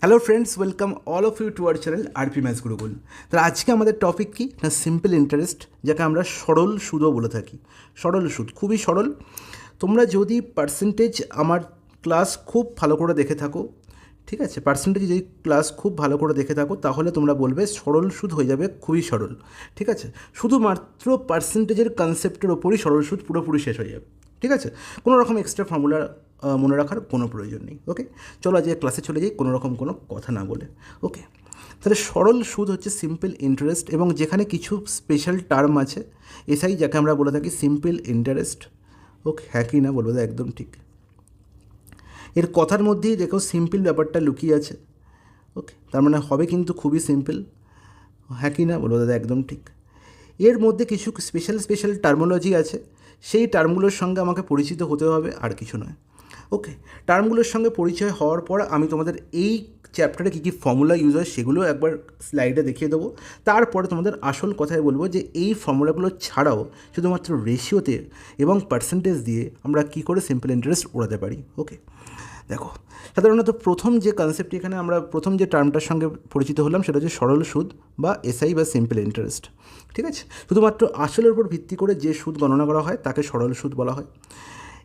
Hello friends, welcome all of you to our channel RP maths Gurukul. তাহলে আজকে আমাদের topic কি না, সিম্পল ইন্টারেস্ট, যাকে আমরা সরল সুদও বলে থাকি। সরল সুদ খুবই সরল। তোমরা যদি পার্সেন্টেজ আমার ক্লাস খুব ভালো করে দেখে থাকো, ঠিক আছে, পার্সেন্টেজ যদি ক্লাস খুব ভালো করে দেখে থাকো তাহলে তোমরা বলবে সরল সুদ হয়ে যাবে খুবই সরল, ঠিক আছে। শুধুমাত্র পার্সেন্টেজের কনসেপ্টের ওপরই সরল সুদ পুরোপুরি শেষ হয়ে যাবে, ঠিক আছে। কোনো রকম এক্সট্রা ফর্মুলা মনে রাখার কোনো প্রয়োজন নেই। ওকে, চলো আজকে ক্লাসে চলে যাই কোনো রকম কোনো কথা না বলে। ওকে, তাহলে সরল সুদ হচ্ছে সিম্পল ইন্টারেস্ট, এবং যেখানে কিছু স্পেশাল টার্ম আছে এসআই, যাকে আমরা বলে থাকি সিম্পল ইন্টারেস্ট। ওকে, হ্যাঁ কি না বলবো, একদম ঠিক। এর কথার মধ্যেই দেখো সিম্পল ব্যাপারটা লুকিয়ে আছে। ওকে, তার মানে হবে কিন্তু খুবই সিম্পল। হ্যাঁ কি না বলবো দাদা, একদম ঠিক। এর মধ্যে কিছু স্পেশাল টার্মোলজি আছে, সেই টার্মগুলোর সঙ্গে আমাকে পরিচিত হতে হবে, আর কিছু নয়। ওকে, টার্মগুলোর সঙ্গে পরিচয় হওয়ার পর আমি তোমাদের এই চ্যাপ্টারে কী কী ফর্মুলা ইউজ হয় সেগুলো একবার স্লাইডে দেখিয়ে দেবো। তারপরে তোমাদের আসল কথায় বলবো যে এই ফর্মুলাগুলো ছাড়াও শুধুমাত্র রেশিওতে এবং পার্সেন্টেজ দিয়ে আমরা কী করে সিম্পল ইন্টারেস্ট ওড়াতে পারি। ওকে, দেখো, সাধারণত প্রথম যে কনসেপ্ট, এখানে আমরা প্রথম যে টার্মটার সঙ্গে পরিচিত হলাম সেটা হচ্ছে সরল সুদ বা এসআই বা সিম্পল ইন্টারেস্ট, ঠিক আছে। শুধুমাত্র আসলের উপর ভিত্তি করে যে সুদ গণনা করা হয় তাকে সরল সুদ বলা হয়।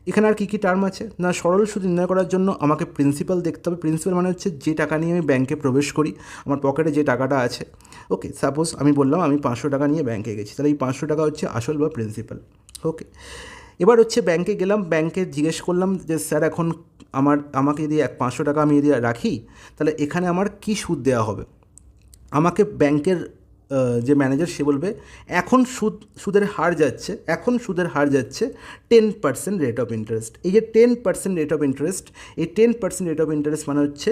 এখানে আর কী কী টার্ম আছে না, সরল সুদ নির্ণয় করার জন্য আমাকে প্রিন্সিপাল দেখতে হবে। প্রিন্সিপাল মানে হচ্ছে যে টাকা নিয়ে আমি ব্যাংকে প্রবেশ করি, আমার পকেটে যে টাকাটা আছে। ওকে, সাপোজ আমি বললাম আমি 500 টাকা নিয়ে ব্যাংকে গেছি, তাহলে এই 500 টাকা হচ্ছে আসল বা প্রিন্সিপাল। ওকে, এবার হচ্ছে ব্যাংকে গেলাম, ব্যাংকে জিজ্ঞেস করলাম যে স্যার এখন আমাকে যদি 500 টাকা আমি যদি রাখি তাহলে এখানে আমার কী সুদ দেওয়া হবে। আমাকে ব্যাংকের যে ম্যানেজার সে বলবে এখন সুদের হার যাচ্ছে 10% রেট অফ ইন্টারেস্ট। এই যে 10% রেট অফ ইন্টারেস্ট, এই 10% রেট অফ ইন্টারেস্ট মানে হচ্ছে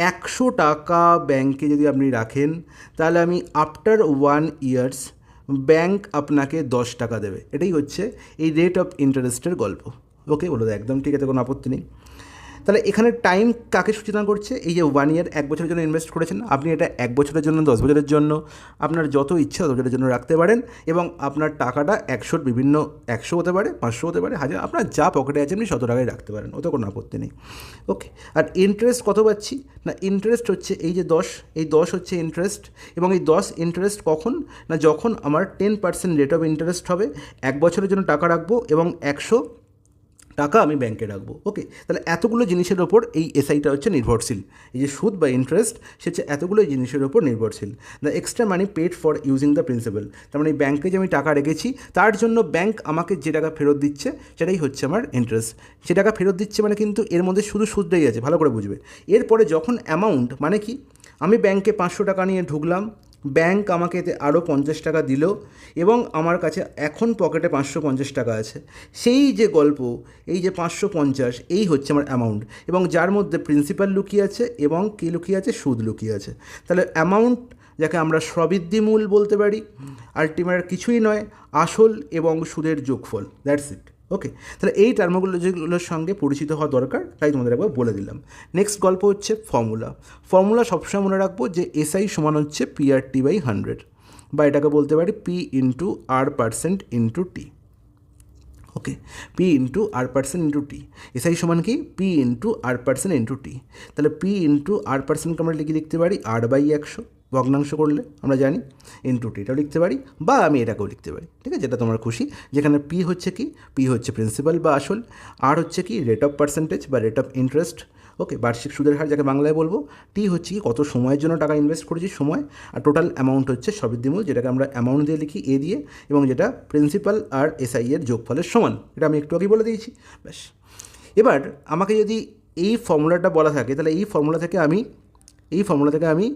100 টাকা ব্যাংকে যদি আপনি রাখেন তাহলে আমি আফটার 1 ইয়ার্স ব্যাংক আপনাকে 10 টাকা দেবে। এটাই হচ্ছে এই রেট অফ ইন্টারেস্টের গল্প। ওকে, বলো একদম ঠিক আছে, কোনো আপত্তি নেই। তাহলে এখানে টাইম কাকে সূচনা করছে, এই যে 1 ইয়ার, 1 বছরের জন্য ইনভেস্ট করেছেন আপনি, এটা 1 বছরের জন্য, 10 বছরের জন্য, আপনার যত ইচ্ছা তত বছরের জন্য রাখতে পারেন, এবং আপনার টাকাটা 100 বিভিন্ন 100 হতে পারে, 500 হতে পারে, 1000, আপনার যা পকেটে আছে আপনি শত টাকায় রাখতে পারেন, ওতে কোনো আপত্তি নেই। ওকে, আর ইন্টারেস্ট কত পাচ্ছি না, ইন্টারেস্ট হচ্ছে এই যে 10, এই 10 হচ্ছে ইন্টারেস্ট, এবং এই 10 ইন্টারেস্ট কখন না, যখন আমার 10% রেট অফ ইন্টারেস্ট হবে, 1 বছরের জন্য টাকা রাখবো এবং 100 টাকা আমি ব্যাংকে রাখবো। ওকে, তাহলে এতগুলো জিনিসের ওপর এই এসআইটা হচ্ছে নির্ভরশীল। এই যে সুদ বা ইন্টারেস্ট সে হচ্ছে এতগুলো জিনিসের ওপর নির্ভরশীল। The extra money paid for using the principal, তার মানে এই ব্যাংকে যে আমি টাকা রেখেছি তার জন্য ব্যাংক আমাকে যে টাকা ফেরত দিচ্ছে সেটাই হচ্ছে আমার ইন্টারেস্ট। সে টাকা ফেরত দিচ্ছে মানে কিন্তু এর মধ্যে শুধু সুদটাই আছে, ভালো করে বুঝবে। এরপরে যখন অ্যামাউন্ট মানে কি, আমি ব্যাংকে 500 টাকা নিয়ে ঢুকলাম, ব্যাংক আমাকে এতে আরও 50 টাকা দিল, এবং আমার কাছে এখন পকেটে 550 টাকা আছে। সেই যে গল্প, এই যে 550, এই হচ্ছে আমার অ্যামাউন্ট, এবং যার মধ্যে প্রিন্সিপাল লুকিয়ে আছে এবং কী লুকিয়ে আছে, সুদ লুকিয়ে আছে। তাহলে অ্যামাউন্ট, যাকে আমরা সবৃদ্ধি মূল বলতে পারি, আলটিমেট কিছুই নয়, আসল এবং সুদের যোগফল, দ্যাটস ইট। ওকে, তাহলে এই টার্মোলজিগুলোর সঙ্গে পরিচিত হওয়া দরকার, তাই তোমাদের একবার বলে দিলাম। নেক্সট গল্প হচ্ছে ফর্মুলা সবসময় মনে রাখবো যে এসআই সমান হচ্ছে PRT/100, বা এটাকে বলতে পারি P/R% × T। ওকে, P/R%×T, এসআই সমান কি P/R%×T। তাহলে P/R%কে আমরা লিখতে পারি R/100, ভগ্নাংশ করলে আমরা জানি, × T এটাও লিখতে পারি, বা আমি এটাকেও লিখতে পারি, ঠিক আছে, যেটা তোমার খুশি। যেখানে P হচ্ছে কি, P হচ্ছে প্রিন্সিপাল বা আসল, R হচ্ছে কি রেট অফ পার্সেন্টেজ বা রেট অফ ইন্টারেস্ট, ওকে, বার্ষিক সুদের হার যাকে বাংলায় বলবো। T হচ্ছে কি কত সময়ের জন্য টাকা ইনভেস্ট করেছি, সময়। আর টোটাল অ্যামাউন্ট হচ্ছে সবৃদ্ধিমূল, যেটাকে আমরা অ্যামাউন্ট দিয়ে লিখি A দিয়ে, এবং যেটা প্রিন্সিপাল আর এসআই এর যোগফলের সমান, এটা আমি একটু আগেই বলে দিয়েছি, ব্যাস। এবার আমাকে যদি এই ফর্মুলাটা বলা থাকে তাহলে এই ফর্মুলা থেকে আমি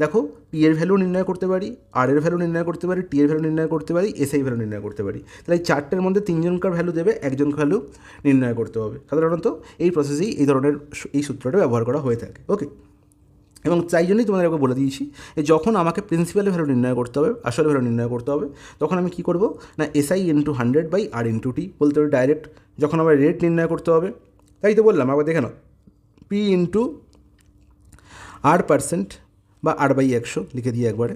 দেখো P এর ভ্যালু নির্ণয় করতে পারি, R এর ভ্যালু নির্ণয় করতে পারি, T এর ভ্যালু নির্ণয় করতে পারি, এসআই ভ্যালু নির্ণয় করতে পারি। তাহলে এই চারটের মধ্যে 3জনকার ভ্যালু দেবে, একজনকার ভ্যালু নির্ণয় করতে হবে। সাধারণত এই প্রসেসেই এই ধরনের এই সূত্রটা ব্যবহার করা হয়ে থাকে। ওকে, এবং তাই জন্যই তোমাদের একবার বলে দিয়েছি যে যখন আমাকে প্রিন্সিপালের ভ্যালু নির্ণয় করতে হবে, আসল ভ্যালু নির্ণয় করতে হবে, তখন আমি কী করবো না SI × 100/R × T বলতে হবে ডাইরেক্ট। যখন আমার রেট নির্ণয় করতে হবে, তাই তো বললাম, আবার দেখে নাও, P/R% বা R/100 লিখে দিয়ে একবারে,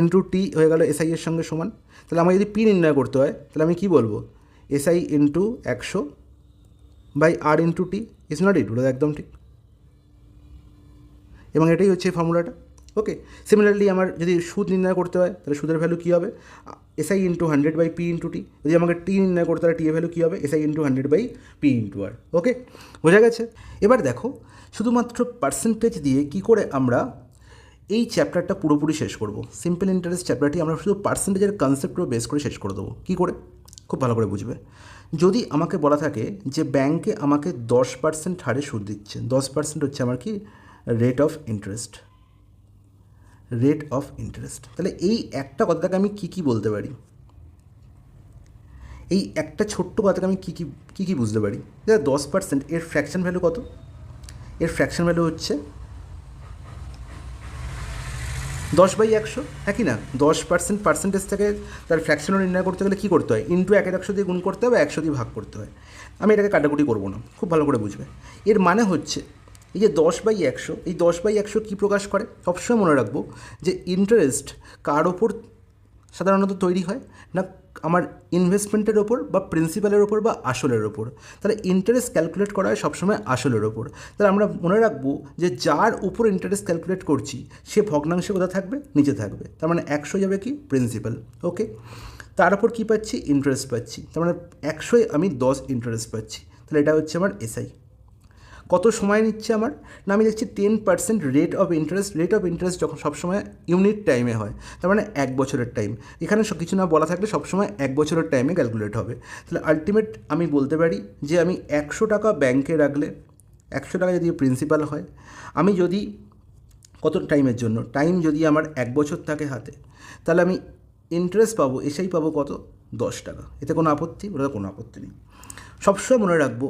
× T হয়ে গেল এসআই এর সঙ্গে সমান। তাহলে আমার যদি P নির্ণয় করতে হয় তাহলে আমি কী বলবো, SI × 100/R × T, it's not ইট, বলে একদম ঠিক। এবং এটাই হচ্ছে এই ফর্মুলাটা। ওকে, সিমিলারলি আমার যদি সুদ নির্ণয় করতে হয় তাহলে সুদের ভ্যালু কী হবে, SI into 100/p into T. যদি আমাকে টি নির্ণয় করতে হয় টি এর ভ্যালু কী হবে, এসআই ইন্টু 100/p ইন্টু আর। ওকে, বোঝা গেছে? এবার দেখো শুধুমাত্র পার্সেন্টেজ দিয়ে কি করে আমরা এই চ্যাপ্টারটা পুরোপুরি শেষ করব। সিম্পল ইন্টারেস্ট চ্যাপ্টারটি আমরা শুধু পার্সেন্টেজের কনসেপ্টও বেস করে শেষ করে দেবো। কী করে? খুব ভালো করে বুঝবে। যদি আমাকে বলা থাকে যে ব্যাংকে আমাকে 10% হারে সুদ দিচ্ছে, 10% হচ্ছে আমার কি rate of interest, rate of interest, তাহলে এই একটা কথাটাকে আমি কী কী বলতে পারি, এই একটা ছোট্ট কথাকে আমি কী কী বুঝতে পারি। যে 10% এর ফ্র্যাকশন ভ্যালু কত, এর ফ্র্যাকশন ভ্যালু হচ্ছে 10/100, হ্যাঁ কি না? 10% পার্সেন্টেজ থেকে তার ফ্র্যাকশনও নির্ণয় করতে গেলে কী করতে হয়, ইন্টু 1/100 দিয়ে গুণ করতে হবে, 100 দিয়ে ভাগ করতে হয়। আমি এটাকে কাটাকুটি করবো না, খুব ভালো করে বুঝবে। এর মানে হচ্ছে এই যে 10/100, এই 10/100 কী প্রকাশ করে, সবসময় মনে রাখবো যে ইন্টারেস্ট কার ওপর সাধারণত তৈরি হয় না, আমার ইনভেস্টমেন্টের ওপর বা প্রিন্সিপালের ওপর বা আসলের ওপর। তাহলে ইন্টারেস্ট ক্যালকুলেট করা হয় সবসময় আসলের ওপর। তাহলে আমরা মনে রাখবো যে যার উপর ইন্টারেস্ট ক্যালকুলেট করছি সে ভগ্নাংশে কোথায় থাকবে, নিচে থাকবে। তার মানে 100 যাবে কি প্রিন্সিপাল। ওকে, তার উপর কী পাচ্ছি, ইন্টারেস্ট পাচ্ছি। তার মানে 100-এ আমি 10 ইন্টারেস্ট পাচ্ছি। তাহলে এটা হচ্ছে আমার এসআই। কত সময় নিচ্ছে আমার, না আমি দেখছি 10% rate of interest. Rate of interest যখন সবসময় ইউনিট টাইমে হয়, তার মানে 1 বছরের টাইম। এখানে সব কিছু না বলা থাকলে সবসময় 1 বছরের টাইমে ক্যালকুলেট হবে। তাহলে আলটিমেট আমি বলতে পারি যে আমি 100 টাকা ব্যাংকে রাখলে, 100 টাকা যদি প্রিন্সিপাল হয়, আমি যদি কত টাইমের জন্য, টাইম যদি আমার 1 বছর থাকে হাতে, তাহলে আমি ইন্টারেস্ট পাবো, এসেই পাবো কত, 10 টাকা। এতে কোনো আপত্তি, ওটা কোনো আপত্তি নেই। সবসময় মনে রাখবো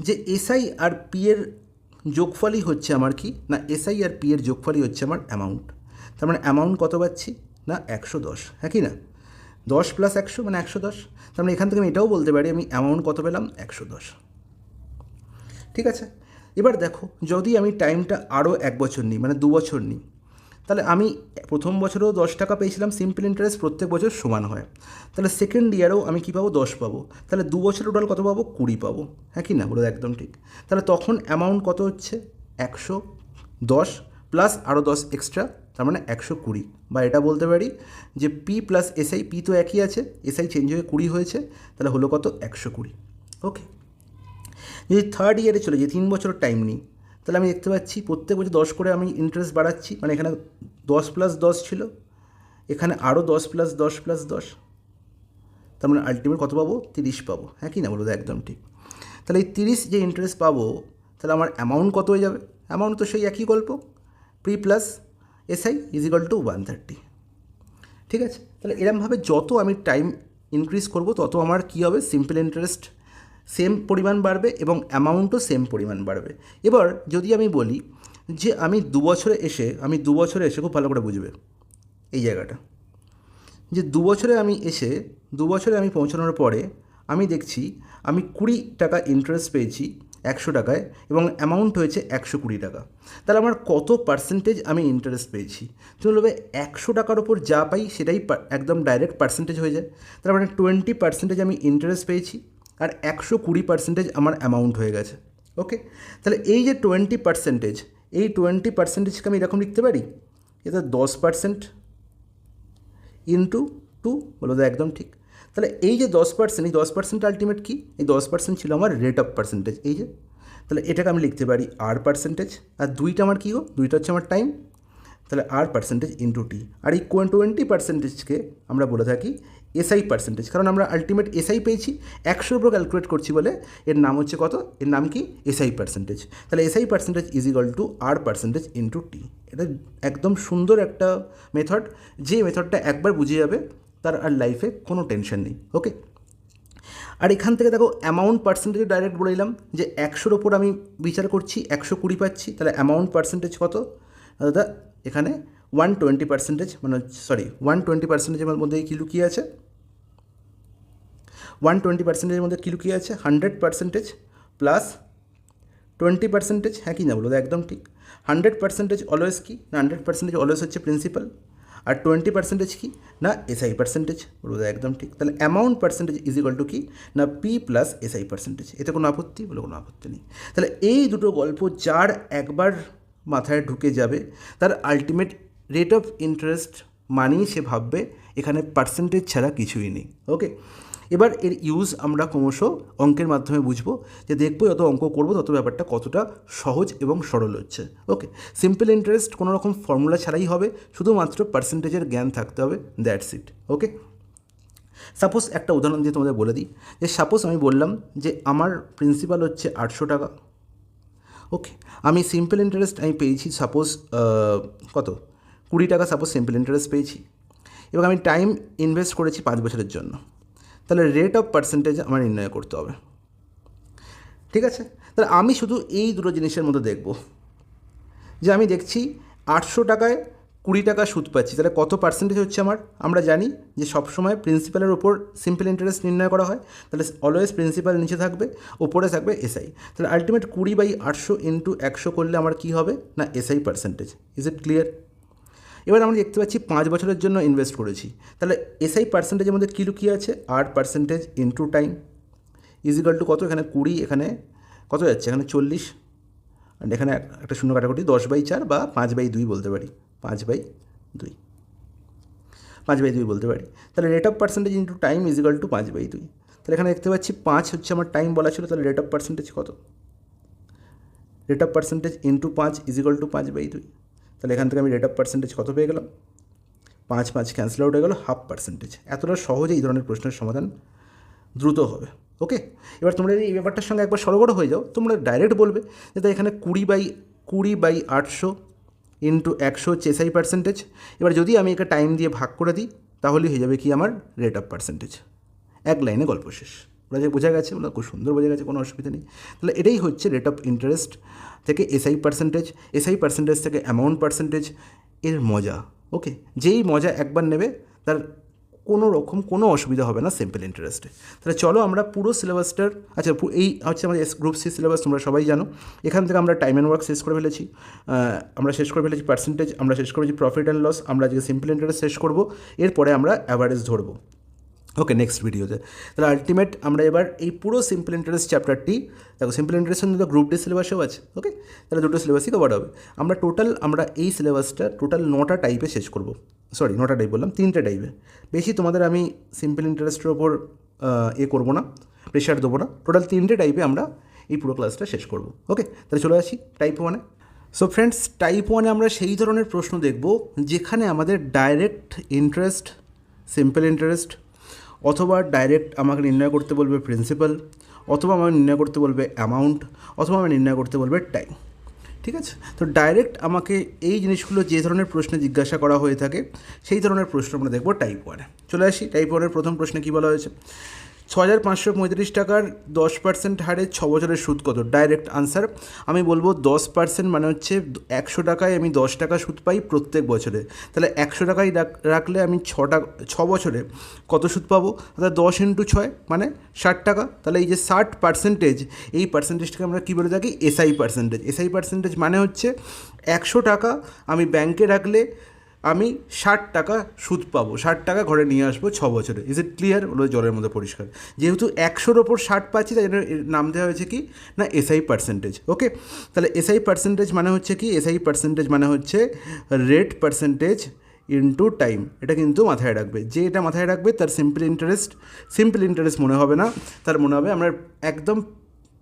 যে এসআই আর পি এর যোগফলই হচ্ছে আমার কি, না এসআই আর পি এর যোগফলই হচ্ছে আমার অ্যামাউন্ট। তার মানে অ্যামাউন্ট কত পাচ্ছি, না 110, হ্যাঁ কি না? 10 + 100 মানে 110। তার মানে এখান থেকে আমি এটাও বলতে পারি আমি অ্যামাউন্ট কত পেলাম, 110। ঠিক আছে, এবার দেখো যদি আমি টাইমটা আরও 1 বছর নিই, মানে 2 বছর নিই, তাহলে আমি প্রথম বছরেও 10 টাকা পেয়েছিলাম, সিম্পল ইন্টারেস্ট প্রত্যেক বছর সমান হয়। তাহলে সেকেন্ড ইয়ারেও আমি কী পাবো, 10 পাবো। তাহলে 2 বছরের টোটাল কত পাবো, 20 পাবো, হ্যাঁ কি না? বলো একদম ঠিক। তাহলে তখন অ্যামাউন্ট কত হচ্ছে, 110 প্লাস আরও 10 এক্সট্রা, তার মানে 120। বা এটা বলতে পারি যে পি প্লাস এসআই, পি তো একই আছে, এসআই চেঞ্জ হয়ে 20 হয়েছে, তাহলে হলো কত, 120। ওকে, যদি থার্ড ইয়ারে চলে যাই, 3 বছর টাইম নিই, তাহলে আমি দেখতে পাচ্ছি প্রত্যেক বছর 10 করে আমি ইন্টারেস্ট বাড়াচ্ছি। মানে এখানে 10 + 10 ছিল, এখানে আরও 10 + 10 + 10, তার মানে আলটিমেট কত পাবো, 30 পাবো, হ্যাঁ কি না? বলো একদম ঠিক। তাহলে এই 30 যে ইন্টারেস্ট পাবো, তাহলে আমার অ্যামাউন্ট কত হয়ে যাবে, অ্যামাউন্ট তো সেই একই গল্প, পি প্লাস এসআই = 130। ঠিক আছে, তাহলে এরমভাবে যত আমি টাইম ইনক্রিজ করব তত আমার কী হবে, সিম্পল ইন্টারেস্ট সেম পরিমাণ বাড়বে এবং অ্যামাউন্টও সেম পরিমাণ বাড়বে। এবার যদি আমি বলি যে আমি 2 বছরে এসে, খুব ভালো করে বুঝবে এই জায়গাটা, যে 2 বছরে আমি এসে, 2 বছরে আমি পৌঁছানোর পরে আমি দেখছি আমি 20 টাকা ইন্টারেস্ট পেয়েছি 100 টাকায় এবং অ্যামাউন্ট হয়েছে 120 টাকা। তাহলে আমার কত পার্সেন্টেজ আমি ইন্টারেস্ট পেয়েছি? তুমি বলবে 100 টাকার ওপর যা পাই সেটাই একদম ডাইরেক্ট পার্সেন্টেজ হয়ে যায়। তার মানে 20% আমি ইন্টারেস্ট পেয়েছি আর 120% আমার অ্যামাউন্ট হয়ে গেছে। ওকে, তাহলে এই যে 20%, এই 20%কে আমি এরকম লিখতে পারি, এটা 10% ইন্টু 2, বলো তো একদম ঠিক। তাহলে এই যে 10%, এই 10% আলটিমেট কি, এই 10% ছিল আমার রেট অফ পার্সেন্টেজ, এই যে। তাহলে এটাকে আমি লিখতে পারি আর পার্সেন্টেজ, আর 2টা আমার কী গো, 2টা হচ্ছে আমার টাইম। তাহলে আর পার্সেন্টেজ ইন্টু টি, আর এই 20%কে আমরা বলে থাকি এসআই পার্সেন্টেজ, কারণ আমরা আলটিমেট এসআই পেয়েছি, 100 উপর ক্যালকুলেট করছি বলে এর নাম হচ্ছে কত, এর নাম কি, এসআই পার্সেন্টেজ। তাহলে এসআই পার্সেন্টেজ = আর পার্সেন্টেজ ইন্টু টি। এটা একদম সুন্দর একটা মেথড, যে মেথডটা একবার বুঝে যাবে তার আর লাইফে কোনো টেনশন নেই। ওকে, আর এখান থেকে দেখো অ্যামাউন্ট পার্সেন্টেজ ডাইরেক্ট বলে দিলাম যে 100-র ওপর আমি বিচার করছি, 120 পাচ্ছি। তাহলে অ্যামাউন্ট পার্সেন্টেজ কত দাদা, এখানে 120%, মানে সরি 120%-এর মধ্যে কী লুকিয়ে আছে, 120%-এর মধ্যে কী লুকিয়ে আছে, 100% প্লাস 20%, হ্যাঁ কি না? বলো একদম ঠিক। 100% অলওয়েজ কি, না 100% অলওয়েজ হচ্ছে প্রিন্সিপাল, আর 20% কি না এসআই পার্সেন্টেজ, বলবো একদম ঠিক। তাহলে amount percentage is equal to কি না পি প্লাস এসআই পার্সেন্টেজ। এতে কোনো আপত্তি, বলে কোনো আপত্তি নেই। তাহলে এই দুটো গল্প যার একবার মাথায় ঢুকে যাবে তার আলটিমেট রেট অফ ইন্টারেস্ট মানেই সে ভাববে এখানে পার্সেন্টেজ ছাড়া কিছুই নেই। ওকে, এবার এর ইউজ আমরা ক্রমশ অঙ্কের মাধ্যমে বুঝবো, যে দেখবো যত অঙ্ক করবো তত ব্যাপারটা কতটা সহজ এবং সরল হচ্ছে। ওকে, সিম্পল ইন্টারেস্ট কোনো রকম ফর্মুলা ছাড়াই হবে, শুধুমাত্র পার্সেন্টেজের জ্ঞান থাকতে হবে, দ্যাটস ইট। ওকে, সাপোজ একটা উদাহরণ দিয়ে তোমাদের বলে দিই, যে সাপোজ আমি বললাম যে আমার প্রিন্সিপাল হচ্ছে 800 টাকা। ওকে, আমি সিম্পল ইন্টারেস্ট আমি পেয়েছি সাপোজ কত 20 টাকা সাপোজ সিম্পল ইন্টারেস্ট পেয়েছি, এবং আমি টাইম ইনভেস্ট করেছি 5 বছরের জন্য। তাহলে রেট অফ পার্সেন্টেজ আমার নির্ণয় করতে হবে। ঠিক আছে, তাহলে আমি শুধু এই দুটো জিনিসের মধ্যে দেখব, যে আমি দেখছি 800 টাকায় 20 টাকা সুদ পাচ্ছি, তাহলে কত পার্সেন্টেজ হচ্ছে আমার। আমরা জানি যে সবসময় প্রিন্সিপালের ওপর সিম্পল ইন্টারেস্ট নির্ণয় করা হয়, তাহলে অলওয়েজ প্রিন্সিপাল নিচে থাকবে, ওপরে থাকবে এসআই। তাহলে আলটিমেট 20/800 ইন্টু 100 করলে আমার কী হবে না SI percentage. Is it clear? এবার আমরা দেখতে পাচ্ছি 5 বছরের জন্য ইনভেস্ট করেছি, তাহলে এসআই পার্সেন্টেজের মধ্যে কী লুকিয়ে আছে, 8% into time is equal to কত, এখানে 20, এখানে কত যাচ্ছে, এখানে 40, আর এখানে একটা শূন্য কাটাকুটি 10/4 বা 5/2 বলতে পারি, 5/2 বলতে পারি। তাহলে rate of percentage into time is equal to 5/2। তাহলে এখানে দেখতে পাচ্ছি 5 হচ্ছে আমার টাইম বলা ছিল, তাহলে রেট অফ পার্সেন্টেজ কত, rate of percentage into 5 is equal to 5/2। তাহলে এখান থেকে আমি রেট অফ পার্সেন্টেজ কত পেয়ে গেলাম, 5 ক্যান্সেল আউট হয়ে গেল, 1/2%। এতটা সহজে এই ধরনের প্রশ্নের সমাধান দ্রুত হবে। ওকে, এবার তোমরা এই ব্যাপারটার সঙ্গে একবার সরগড় হয়ে যাও, তোমরা ডাইরেক্ট বলবে যে তাই এখানে 20/800 ইন্টু 100 হচ্ছে এসআই পার্সেন্টেজ। এবার যদি আমি একে টাইম দিয়ে ভাগ করে দিই তাহলেই হয়ে যাবে কি আমার রেট অফ পার্সেন্টেজ। এক লাইনে গল্প শেষ। বোঝা গেছে, খুব সুন্দর বোঝা গেছে, কোনো অসুবিধা নেই। তাহলে এটাই হচ্ছে রেট অফ ইন্টারেস্ট থেকে এসআই পার্সেন্টেজ, এসআই পার্সেন্টেজ থেকে অ্যামাউন্ট পার্সেন্টেজ, এর মজা। ওকে, যেই মজা একবার নেবে তার কোনো রকম কোনো অসুবিধা হবে না সিম্পল ইন্টারেস্টে। তাহলে চলো আমরা পুরো সিলেবাসটার, আচ্ছা এই হচ্ছে আমাদের গ্রুপ সি সিলেবাস, তোমরা সবাই জানো। এখান থেকে আমরা টাইম অ্যান্ড ওয়ার্ক শেষ করে ফেলেছি, আমরা শেষ করে ফেলেছি পার্সেন্টেজ, আমরা শেষ করেছি প্রফিট অ্যান্ড লস, আমরা আজকে সিম্পল ইন্টারেস্ট শেষ করবো, এরপরে আমরা অ্যাভারেজ ধরবো। ওকে, নেক্সট ভিডিওতে। তাহলে আলটিমেট আমরা এবার এই পুরো সিম্পল ইন্টারেস্ট চ্যাপ্টারটি, দেখো সিম্পল ইন্টারেস্টের মধ্যে গ্রুপ ডি সিলেবাসেও আছে। ওকে, তাহলে দুটো সিলেবাসই কভার হবে। আমরা এই সিলেবাসটা টোটাল 9টা টাইপে শেষ করব। 9টা টাইপ বললাম, 3টে টাইপে। বেশি তোমাদের আমি সিম্পল ইন্টারেস্টের ওপর করবো না, প্রেশার দেবো না। টোটাল 3টে টাইপে আমরা এই পুরো ক্লাসটা শেষ করব। ওকে, তাহলে চলে আসি টাইপ 1-এ। সো ফ্রেন্ডস, টাইপ 1-এ আমরা সেই ধরনের প্রশ্ন দেখব যেখানে আমাদের ডাইরেক্ট ইন্টারেস্ট, সিম্পল ইন্টারেস্ট, অথবা ডাইরেক্ট আমাকে নির্ণয় করতে বলবে প্রিন্সিপাল, অথবা আমাকে নির্ণয় করতে বলবে অ্যামাউন্ট, অথবা আমাকে নির্ণয় করতে বলবে টাইম। ঠিক আছে, তো ডাইরেক্ট আমাকে এই জিনিসগুলো যে ধরনের প্রশ্নে জিজ্ঞাসা করা হয়ে থাকে সেই ধরনের প্রশ্ন আমরা দেখব টাইপ 1-এ। চলে আসি টাইপ 1-এর প্রথম প্রশ্নে কী বলা হয়েছে, 6535 টাকার 10% হারে 6 বছরের সুদ কত? ডাইরেক্ট আনসার আমি বলবো 10% মানে হচ্ছে 100 টাকায় আমি 10 টাকা সুদ পাই প্রত্যেক বছরে। তাহলে 100 টাকায় রাখলে আমি 6 বছরে কত সুদ পাবো? তাহলে 10 × 6 মানে 60 টাকা। তাহলে এই যে 60%, এই পার্সেন্টেজটাকে আমরা কী বলে থাকি? SI percentage. এসআই পার্সেন্টেজ মানে হচ্ছে 100 টাকা আমি ব্যাংকে রাখলে আমি 60 টাকা সুদ পাবো, 60 টাকা ঘরে নিয়ে আসবো 6 বছরে। Is it clear? ওগুলো জলের মধ্যে পরিষ্কার। যেহেতু 100-র ওপর 60 পাচ্ছি তাই নাম দেওয়া হয়েছে কি না এসআই পার্সেন্টেজ। ওকে, তাহলে এসআই পার্সেন্টেজ মানে হচ্ছে কি? এসআই পার্সেন্টেজ মানে হচ্ছে রেট পার্সেন্টেজ ইন্টু টাইম। এটা কিন্তু মাথায় রাখবে। যে এটা মাথায় রাখবে তার সিম্পল ইন্টারেস্ট মনে হবে না, তার মনে হবে আমরা একদম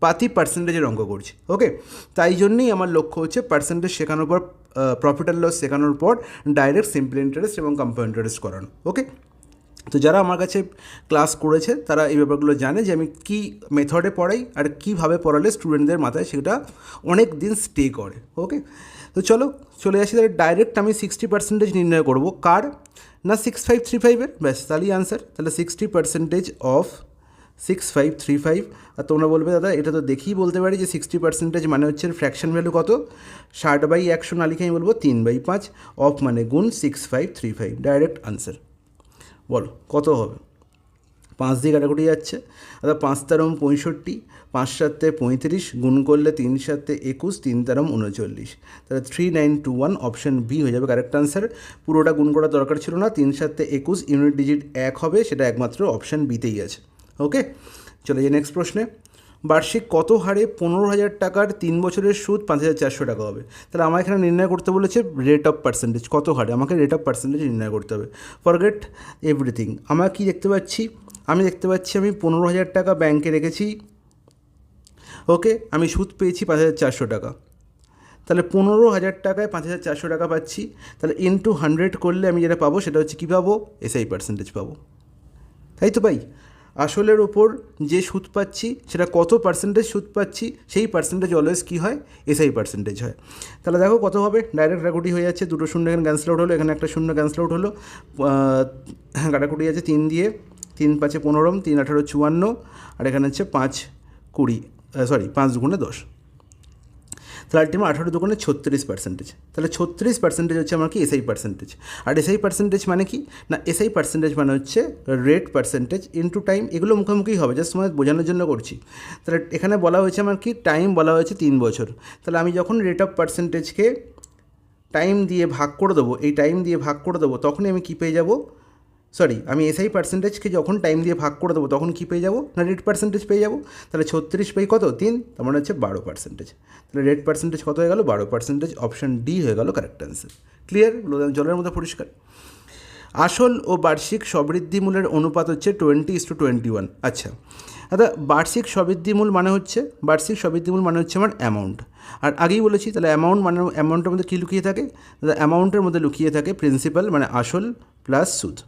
পাতি পার্সেন্টেজের অঙ্ক করছি। ওকে, তাই জন্যই আমার লক্ষ্য হচ্ছে পার্সেন্টেজ শেখানোর পর, প্রফিট অ্যান্ড লস শেখানোর পর ডাইরেক্ট সিম্পল ইন্টারেস্ট এবং কম্পাউন্ড ইন্টারেস্ট করানো। ওকে, তো যারা আমার কাছে ক্লাস করেছে তারা এই ব্যাপারগুলো জানে যে আমি কী মেথডে পড়াই আর কীভাবে পড়ালে স্টুডেন্টদের মাথায় সেটা অনেক দিন স্টে করে। ওকে, তো চলে আসি। তাহলে ডাইরেক্ট আমি 60% নির্ণয় করবো কার? না 6535-এর। ব্যাস, তাহলেই আনসার। তাহলে 60% অফ 6535। আর তোমরা বলবে দাদা এটা তো দেখেই বলতে পারি যে 60% মানে হচ্ছে ফ্র্যাকশন ভ্যালু কত? 60/100 না লিখে আমি বলবো 3/5। অফ মানে গুণ 6535, ডাইরেক্ট আনসার। বলো কত হবে? 5 দিয়ে কাটাকুটি যাচ্ছে, অর্থাৎ 5 তেরম 65, 5 সাতে 35, গুণ করলে 3 সাতে 21, 3 তেরম 39, তাহলে 3921 অপশান বি হয়ে যাবে কারেক্ট আনসার। পুরোটা গুণ করার দরকার ছিল না, 3 সাতে 21, ইউনিট ডিজিট 1 হবে, সেটা একমাত্র অপশান বিতেই আছে। ওকে, চলে যাই নেক্সট প্রশ্নে। বার্ষিক কত হারে 15,000 টাকার 3 বছরের সুদ 5,400 টাকা হবে? তাহলে আমার এখানে নির্ণয় করতে বলেছে রেট অফ পার্সেন্টেজ, কত হারে, আমাকে রেট অফ পার্সেন্টেজ নির্ণয় করতে হবে। ফরগেট এভরিথিং, আমরা কি দেখতে পাচ্ছি, আমি 15,000 টাকা ব্যাংকে রেখেছি, ওকে, আমি সুদ পেয়েছি 5,400 টাকা, তাহলে 15,000 টাকায় 5,400 টাকা পাচ্ছি, তাহলে ইনটু 100 করলে আমি যেটা পাবো সেটা হচ্ছে কী পাবো, এসআই পার্সেন্টেজ পাবো, তাই তো ভাই। আসলের ওপর যে সুদ পাচ্ছি সেটা কত পার্সেন্টেজ সুদ পাচ্ছি, সেই পার্সেন্টেজ অলওয়েজ কী হয়, এসআই পার্সেন্টেজ হয়। তাহলে দেখো কত হবে, ডাইরেক্ট কাটাকুটি হয়ে যাচ্ছে, দুটো শূন্য এখানে ক্যান্সেল আউট হলো, এখানে একটা শূন্য ক্যান্সেল আউট হলো, কাটাকুটি আছে 3 দিয়ে, 3 5 15, 3 18 54, আর এখানে হচ্ছে 5 20, 5 গুণে 10, তাহলে আলটিমেট 18 দুগুণে 36%। তাহলে 36% হচ্ছে আমার কি এসআই পার্সেন্টেজ। আর এসআই পার্সেন্টেজ মানে কি না, এসআই পার্সেন্টেজ মানে হচ্ছে রেট পার্সেন্টেজ ইনটু টাইম, এগুলো মুখোমুখি হবে, জাস্ট তোমার বোঝানোর জন্য করছি। তাহলে এখানে বলা হয়েছে আমার কি, টাইম বলা হয়েছে 3 বছর, তাহলে আমি যখন রেট অফ পার্সেন্টেজকে টাইম দিয়ে ভাগ করে দেবো, এই টাইম দিয়ে ভাগ করে দেবো, তখনই আমি কী পেয়ে যাবো, আমি এসআই পার্সেন্টেজকে যখন টাইম দিয়ে ভাগ করে দেবো তখন কী পেয়ে যাবো না, রেট পার্সেন্টেজ পেয়ে যাবো। তাহলে 36 বাই কত 3, তার মানে হচ্ছে 12%। তাহলে রেট পার্সেন্টেজ কত হয়ে গেল, 12%, অপশান ডি হয়ে গেল কারেক্ট অ্যান্সার। ক্লিয়ার, জলের মধ্যে পরিষ্কার। আসল ও বার্ষিক সবৃদ্ধিমূলের অনুপাত হচ্ছে 20:21। আচ্ছা বার্ষিক সবৃদ্ধিমূল মানে হচ্ছে, আমার অ্যামাউন্ট, আর আগেই বলেছি তাহলে অ্যামাউন্টের মধ্যে কী লুকিয়ে থাকে, দাদা অ্যামাউন্টের মধ্যে লুকিয়ে থাকে প্রিন্সিপাল মানে আসল প্লাস সুদ,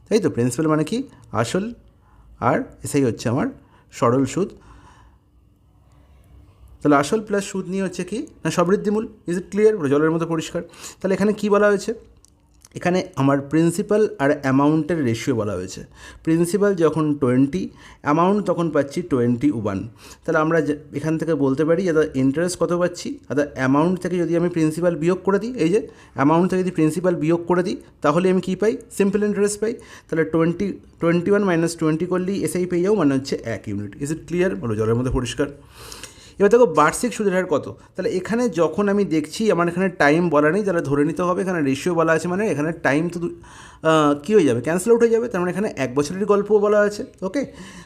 তাই তো। প্রিন্সিপাল মানে কি, আসল, আর এসআই হচ্ছে আমার সরল সুদ। তাহলে আসল প্লাস সুদ নিয়ে হচ্ছে কি না সবৃদ্ধিমূল। ইজ ইট ক্লিয়ার, জলের মতো পরিষ্কার। তাহলে এখানে কি বলা হয়েছে, এখানে আমার প্রিন্সিপাল আর অ্যামাউন্টের রেশিও বলা হয়েছে। প্রিন্সিপাল যখন 20, অ্যামাউন্ট তখন পাচ্ছি 21। তাহলে আমরা এখান থেকে বলতে পারি দাদা ইন্টারেস্ট কত পাচ্ছি, দাদা অ্যামাউন্ট থেকে যদি আমি প্রিন্সিপাল বিয়োগ করে দিই, এই যে অ্যামাউন্ট থেকে যদি প্রিন্সিপাল বিয়োগ করে দিই তাহলে আমি কী পাই, সিম্পল ইন্টারেস্ট পাই। তাহলে 21 - 20 করলেই এসআই পেয়ে যাও, মানে হচ্ছে 1 ইউনিট। ইজ ইট ক্লিয়ার, বলো জলের মধ্যে পরিষ্কার। এবার দেখো বার্ষিক সুদের হার কত, তাহলে এখানে যখন আমি দেখছি আমার এখানে টাইম বলা নেই, তাহলে ধরে নিতে হবে এখানে রেশিও বলা আছে, মানে এখানে টাইম তো কী হয়ে যাবে, ক্যান্সেল আউট হয়ে যাবে, তার মানে এখানে 1 বছরের গল্পও বলা আছে। ওকে,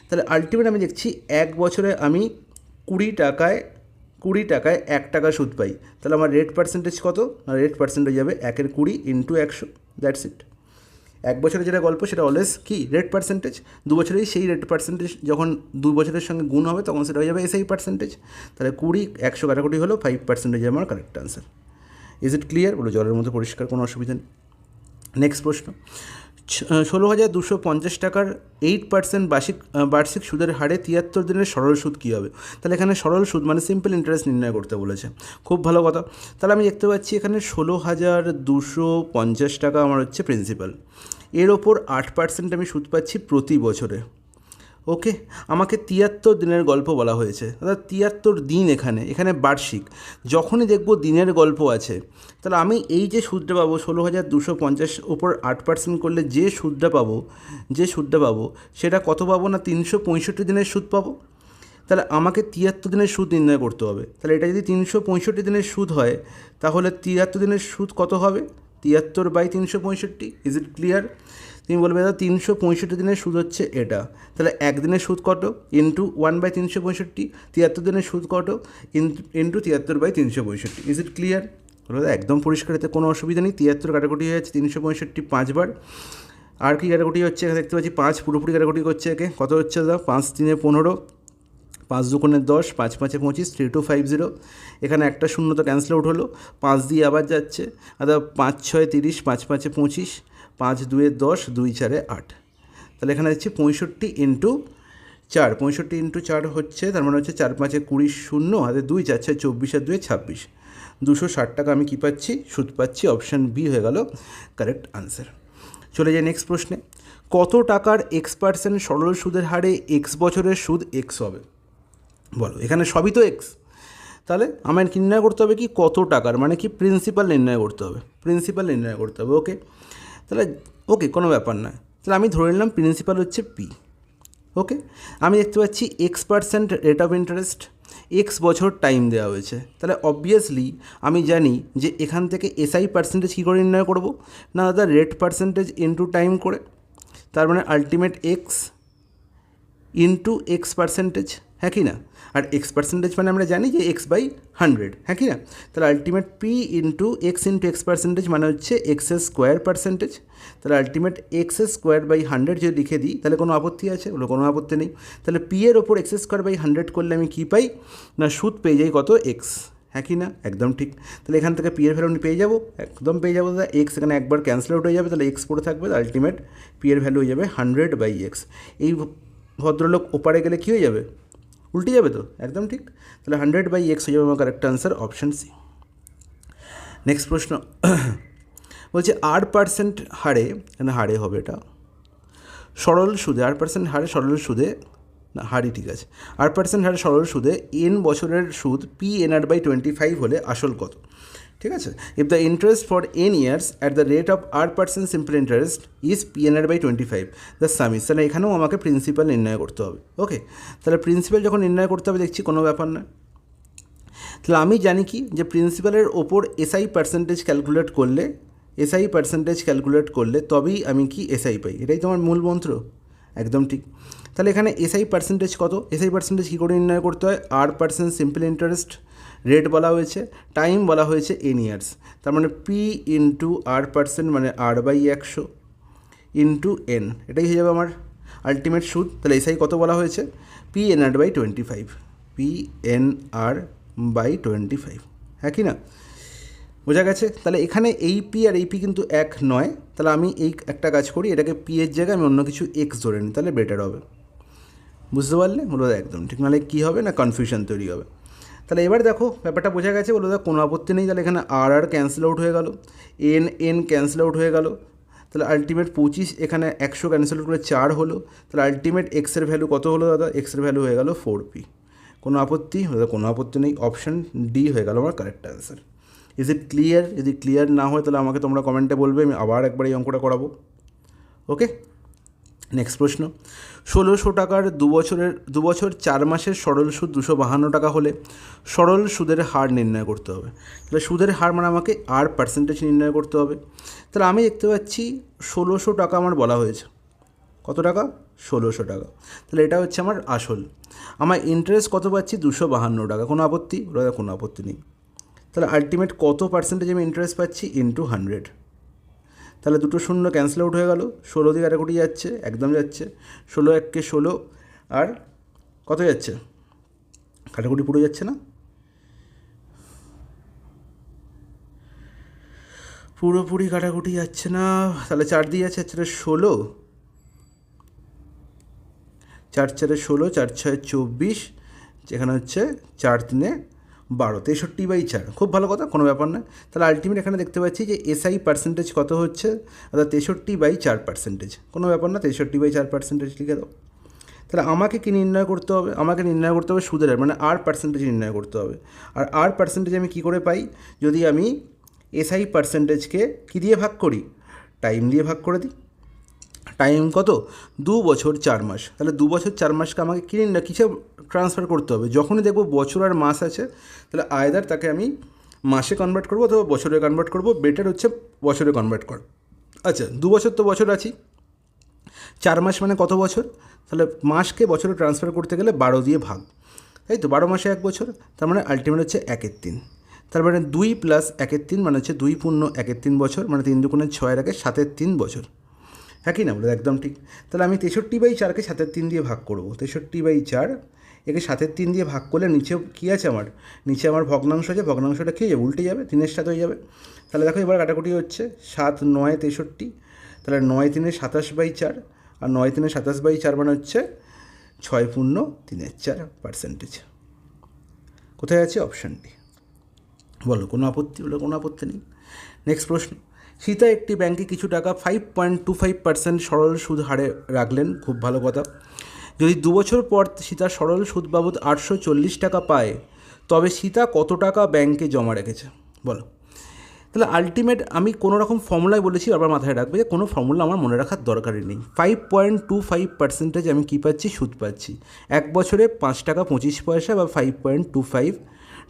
তাহলে আলটিমেট আমি দেখছি 1 বছরে আমি 20 টাকায় 1 টাকা সুদ পাই, তাহলে আমার রেট পার্সেন্টেজ কত, রেট পার্সেন্টেজ যাবে 1 এর 20 ইন্টু 100, দ্যাটস ইট। 1 বছরের যেটা গল্প সেটা অলওয়েজ কি রেট পার্সেন্টেজ, 2 বছরেই সেই রেট পার্সেন্টেজ যখন 2 বছরের সঙ্গে গুণ হবে তখন সেটা হয়ে যাবে এসআই পার্সেন্টেজ। তাহলে 20 100 কাটাকুটি হলো 5% আমার correct answer. Is it clear, বলো জলের মধ্যে পরিষ্কার, কোনো অসুবিধা নেই। নেক্সট প্রশ্ন, 16,250 টাকার 8% বার্ষিক সুদের হারে 73 দিনের সরল সুদ কী হবে? তাহলে এখানে সরল সুদ মানে সিম্পল ইন্টারেস্ট নির্ণয় করতে বলেছে, খুব ভালো কথা। তাহলে আমি দেখতে পাচ্ছি এখানে 16,250 টাকা আমার হচ্ছে প্রিন্সিপাল, এর ওপর 8% আমি সুদ পাচ্ছি প্রতি বছরে। ওকে, আমাকে 73 দিনের গল্প বলা হয়েছে, অর্থাৎ 73 দিন, এখানে বার্ষিক, যখনই দেখব দিনের গল্প আছে তাহলে আমি এই যে সুদটা পাবো 16,250 ওপর 8% করলে যে সুদটা পাবো সেটা কত পাবো না 365 দিনের সুদ পাবো। তাহলে আমাকে 73 দিনের সুদ নির্ণয় করতে হবে। তাহলে এটা যদি 365 দিনের সুদ হয় তাহলে 73 দিনের সুদ কত হবে, 73/365। Is it clear? তুমি বলবে দাদা 365 দিনের সুদ হচ্ছে এটা, তাহলে একদিনের সুদ কত, ইন্টু 1/365, 73 দিনের সুদ কত, ইন্টু 73/365। Is it clear? বলো দাদা একদম পরিষ্কার, এতে কোনো অসুবিধা নেই। 73 কাটাকুটি হয়ে যাচ্ছে 365 5বার, আর কি কাটাকুটি হচ্ছে এখানে দেখতে পাচ্ছি 5 পুরোপুরি কাটাকুটি করছে, একে কত হচ্ছে দাদা 5 3 15, 5 2 10, 5 5 25, 3250। এখানে একটা শূন্য তো ক্যান্সেল আউট হলো, 5 দিয়ে আবার যাচ্ছে, অর্থাৎ 5 6 30, 5 5 25, 5 2 10, 2 4 8। তাহলে এখানে হচ্ছে 65 ইন্টু 4, 65 ইন্টু 4 হচ্ছে, তার মানে হচ্ছে 4 5 20 শূন্য, হাতে 2 4 6 24 আর 2 26, 260 টাকা আমি কী পাচ্ছি, সুদ পাচ্ছি। অপশান বি হয়ে গেল কারেক্ট আনসার। চলে যাই নেক্সট প্রশ্নে, কত টাকার X% সরল সুদের হারে X বছরের সুদ X হবে? বলো, এখানে সবই তো এক্স, তাহলে আমার নির্ণয় করতে হবে কি কত টাকার, মানে কি প্রিন্সিপাল নির্ণয় করতে হবে, ওকে। তাহলে ওকে, কোনো ব্যাপার নয়, তাহলে আমি ধরে নিলাম প্রিন্সিপাল হচ্ছে পি, ওকে, আমি দেখতে পাচ্ছি X% rate of interest, X বছর টাইম দেওয়া হয়েছে, তাহলে অবভিয়াসলি আমি জানি যে এখান থেকে SI পার্সেন্টেজ কী করে নির্ণয় করব, না দাদা রেট পার্সেন্টেজ ইন্টু টাইম করে, তার মানে আলটিমেট X ইন্টু X%, হ্যাঁ কি না? আর X% মানে আমরা জানি যে X/100, হ্যাঁ কি না? তাহলে আলটিমেট P ইন্টু X মানে হচ্ছে X²%, তাহলে আলটিমেট X²/100 যদি লিখে দিই তাহলে কোনো আপত্তি আছে? বলো কোনো আপত্তি নেই। তাহলে P এর ওপর X²/100 করলে আমি কী পাই, না সুদ পেয়ে যাই কত, X, হ্যাঁ কি না? একদম ঠিক। তাহলে এখান থেকে P এর ভ্যালু আমি পেয়ে যাবো, একদম পেয়ে যাবো দাদা। X এখানে একবার ক্যান্সেল আউট হয়ে যাবে, তাহলে X পড়ে থাকবে, আলটিমেট P এর ভ্যালু হয়ে যাবে 100/X। এই ভদ্রলোক ওপারে গেলে কী হয়ে যাবে, উল্টে যাবে তো, একদম ঠিক। তাহলে 100/X হয়ে যাবে আমার correct answer, option C. Next প্রশ্ন বলছে R% হারে, এখানে হারে হবে এটা, সরল সুদে R% হারে সরল সুদে, না হারই ঠিক আছে, R% হারে সরল সুদে n বছরের সুদ PNR/25 হলে আসল কত? ঠিক আছে, if the interest for n years at the rate of R% simple interest is PNR/25, the some is, তাহলে এখানেও আমাকে প্রিন্সিপাল নির্ণয় করতে হবে। ওকে, তাহলে প্রিন্সিপাল যখন নির্ণয় করতে হবে দেখছি কোনো ব্যাপার না। তাহলে আমি জানি কি যে প্রিন্সিপালের ওপর SI পার্সেন্টেজ ক্যালকুলেট করলে তবেই আমি কি SI পাই, এটাই তোমার মূল মন্ত্র, একদম ঠিক। তাহলে এখানে SI পার্সেন্টেজ কত, SI পার্সেন্টেজ কী করে নির্ণয় করতে হয়, R% সিম্পল ইন্টারেস্ট, রেট বলা হয়েছে, টাইম বলা হয়েছে n ইয়ার্স, তার মানে P ইন্টু R% মানে R/100 ইন্টু n, এটাই হয়ে যাবে আমার আলটিমেট সুদ। তাহলে SI কত বলা হয়েছে, PNR/25, PNR/25, হ্যাঁ কি না? বোঝা গেছে? তাহলে এখানে এই P আর এই P কিন্তু এক নয়, তাহলে আমি এই একটা কাজ করি, এটাকে P এর জায়গায় আমি অন্য কিছু X ধরে নিই, তাহলে বেটার হবে। বুঝতে পারলে? বলো একদম ঠিক, নাহলে কী হবে না কনফিউশন তৈরি হবে। তাহলে এবার দেখো ব্যাপারটা বোঝা গেছে, বলো কোনো আপত্তি নেই। তাহলে এখানে আর ক্যান্সেল আউট হয়ে গেল, n ক্যান্সেল আউট হয়ে গেল, তাহলে আলটিমেট 25, এখানে 100 ক্যান্সেল আউট করে 4 হলো, তাহলে আলটিমেট X-এর ভ্যালু কত হলো দাদা, X-এর ভ্যালু হয়ে গেল 4P। কোনো আপত্তি? দাদা কোনো আপত্তি নেই, অপশান ডি হয়ে গেল আমার correct answer. Is it clear? যদি ক্লিয়ার না হয় তাহলে আমাকে তোমরা কমেন্টে বলবে, আমি আবার একবার এই অঙ্কটা করাবো। ওকে, নেক্সট প্রশ্ন, 1600 টাকার 2 বছর 4 মাসের সরল সুদ 252 টাকা হলে সরল সুদের হার নির্ণয় করতে হবে। তাহলে সুদের হার মানে আমাকে R% নির্ণয় করতে হবে। তাহলে আমি দেখতে পাচ্ছি 1600 টাকা আমার বলা হয়েছে, কত টাকা, 1600 টাকা, তাহলে এটা হচ্ছে আমার আসল, আমার ইন্টারেস্ট কত পাচ্ছি, 252 টাকা, কোনো আপত্তি? কোনো আপত্তি নেই। তাহলে আলটিমেট কত পার্সেন্টেজ আমি ইন্টারেস্ট পাচ্ছি, ইন্টু 100, তাহলে দুটো শূন্য ক্যান্সেল আউট হয়ে গেল, 16 দিয়ে কাটাকুটি যাচ্ছে, একদম যাচ্ছে, 16 1 16, আর কত যাচ্ছে, কাটাকুটি পুরো যাচ্ছে না, পুরোপুরি কাটাকুটি যাচ্ছে না, তাহলে 4 দিয়ে যাচ্ছে, 16, 4 4 16, 4 6 24, যেখানে হচ্ছে 4 3 12, 63/4, খুব ভালো কথা, কোনো ব্যাপার না। তাহলে আলটিমেট এখানে দেখতে পাচ্ছি যে SI পার্সেন্টেজ কত হচ্ছে, অর্থাৎ 63/4%, কোনো ব্যাপার না, 63/4% লিখে দাও। তাহলে আমাকে কি নির্ণয় করতে হবে, আমাকে নির্ণয় করতে হবে সুদের হার, মানে R% নির্ণয় করতে হবে। আর R% আমি কী করে পাই, যদি আমি SI পার্সেন্টেজকে কী দিয়ে ভাগ করি, টাইম দিয়ে ভাগ করে দিই। টাইম কত, 2 বছর 4 মাস, তাহলে 2 বছর 4 মাসকে আমাকে কিসে ট্রান্সফার করতে হবে, যখনই দেখবো বছর আর মাস আছে, তাহলে আয়দার তাকে আমি মাসে কনভার্ট করবো অথবা বছরে কনভার্ট করবো, বেটার হচ্ছে বছরে কনভার্ট কর। আচ্ছা, 2 বছর তো বছর আছি, 4 মাস মানে কত বছর, তাহলে মাসকে বছরে ট্রান্সফার করতে গেলে 12 দিয়ে ভাগ, তাই তো, 12 মাসে 1 বছর, তার মানে আলটিমেট হচ্ছে 1/3, তার মানে 2 + 1/3 মানে হচ্ছে 2 পূর্ণ 1/3 বছর, মানে 3 2 6 এর 7/3 বছর, হ্যাঁ কি না, বলে একদম ঠিক। তাহলে আমি 63/4কে 7/3 দিয়ে ভাগ করবো, 63/4 একে 7/3 দিয়ে ভাগ করলে নিচে কী আছে আমার, নিচে আমার ভগ্নাংশ আছে, ভগ্নাংশটা কী হয়ে যাবে, উল্টে যাবে, 3 7 হয়ে যাবে। তাহলে দেখো এবার কাটাকুটি হচ্ছে, 7 9 63, তাহলে 9 3 27/4, আর 9 3 27/4 মানে হচ্ছে 6 পূর্ণ 3 4%। কোথায় আছে, অপশান ডি। বলো কোনো আপত্তি, বলো কোনো আপত্তি নেই। নেক্সট প্রশ্ন, সীতা একটি ব্যাংকে কিছু টাকা 5.25% সরল সুদ হারে রাখলেন, খুব ভালো কথা। যদি 2 বছর পর সীতা সরল সুদ বাবদ 840 টাকা পায়, তবে সীতা কত টাকা ব্যাংকে জমা রেখেছে, বলো। তাহলে আলটিমেট আমি কোনো রকম ফর্মুলায় বলেছি, আবার মাথায় রাখবে যে কোনো ফর্মুলা আমার মনে রাখার দরকারই নেই। 5.25% আমি কী পাচ্ছি, সুদ পাচ্ছি। 1 বছরে 5 টাকা 25 পয়সা বা 5.25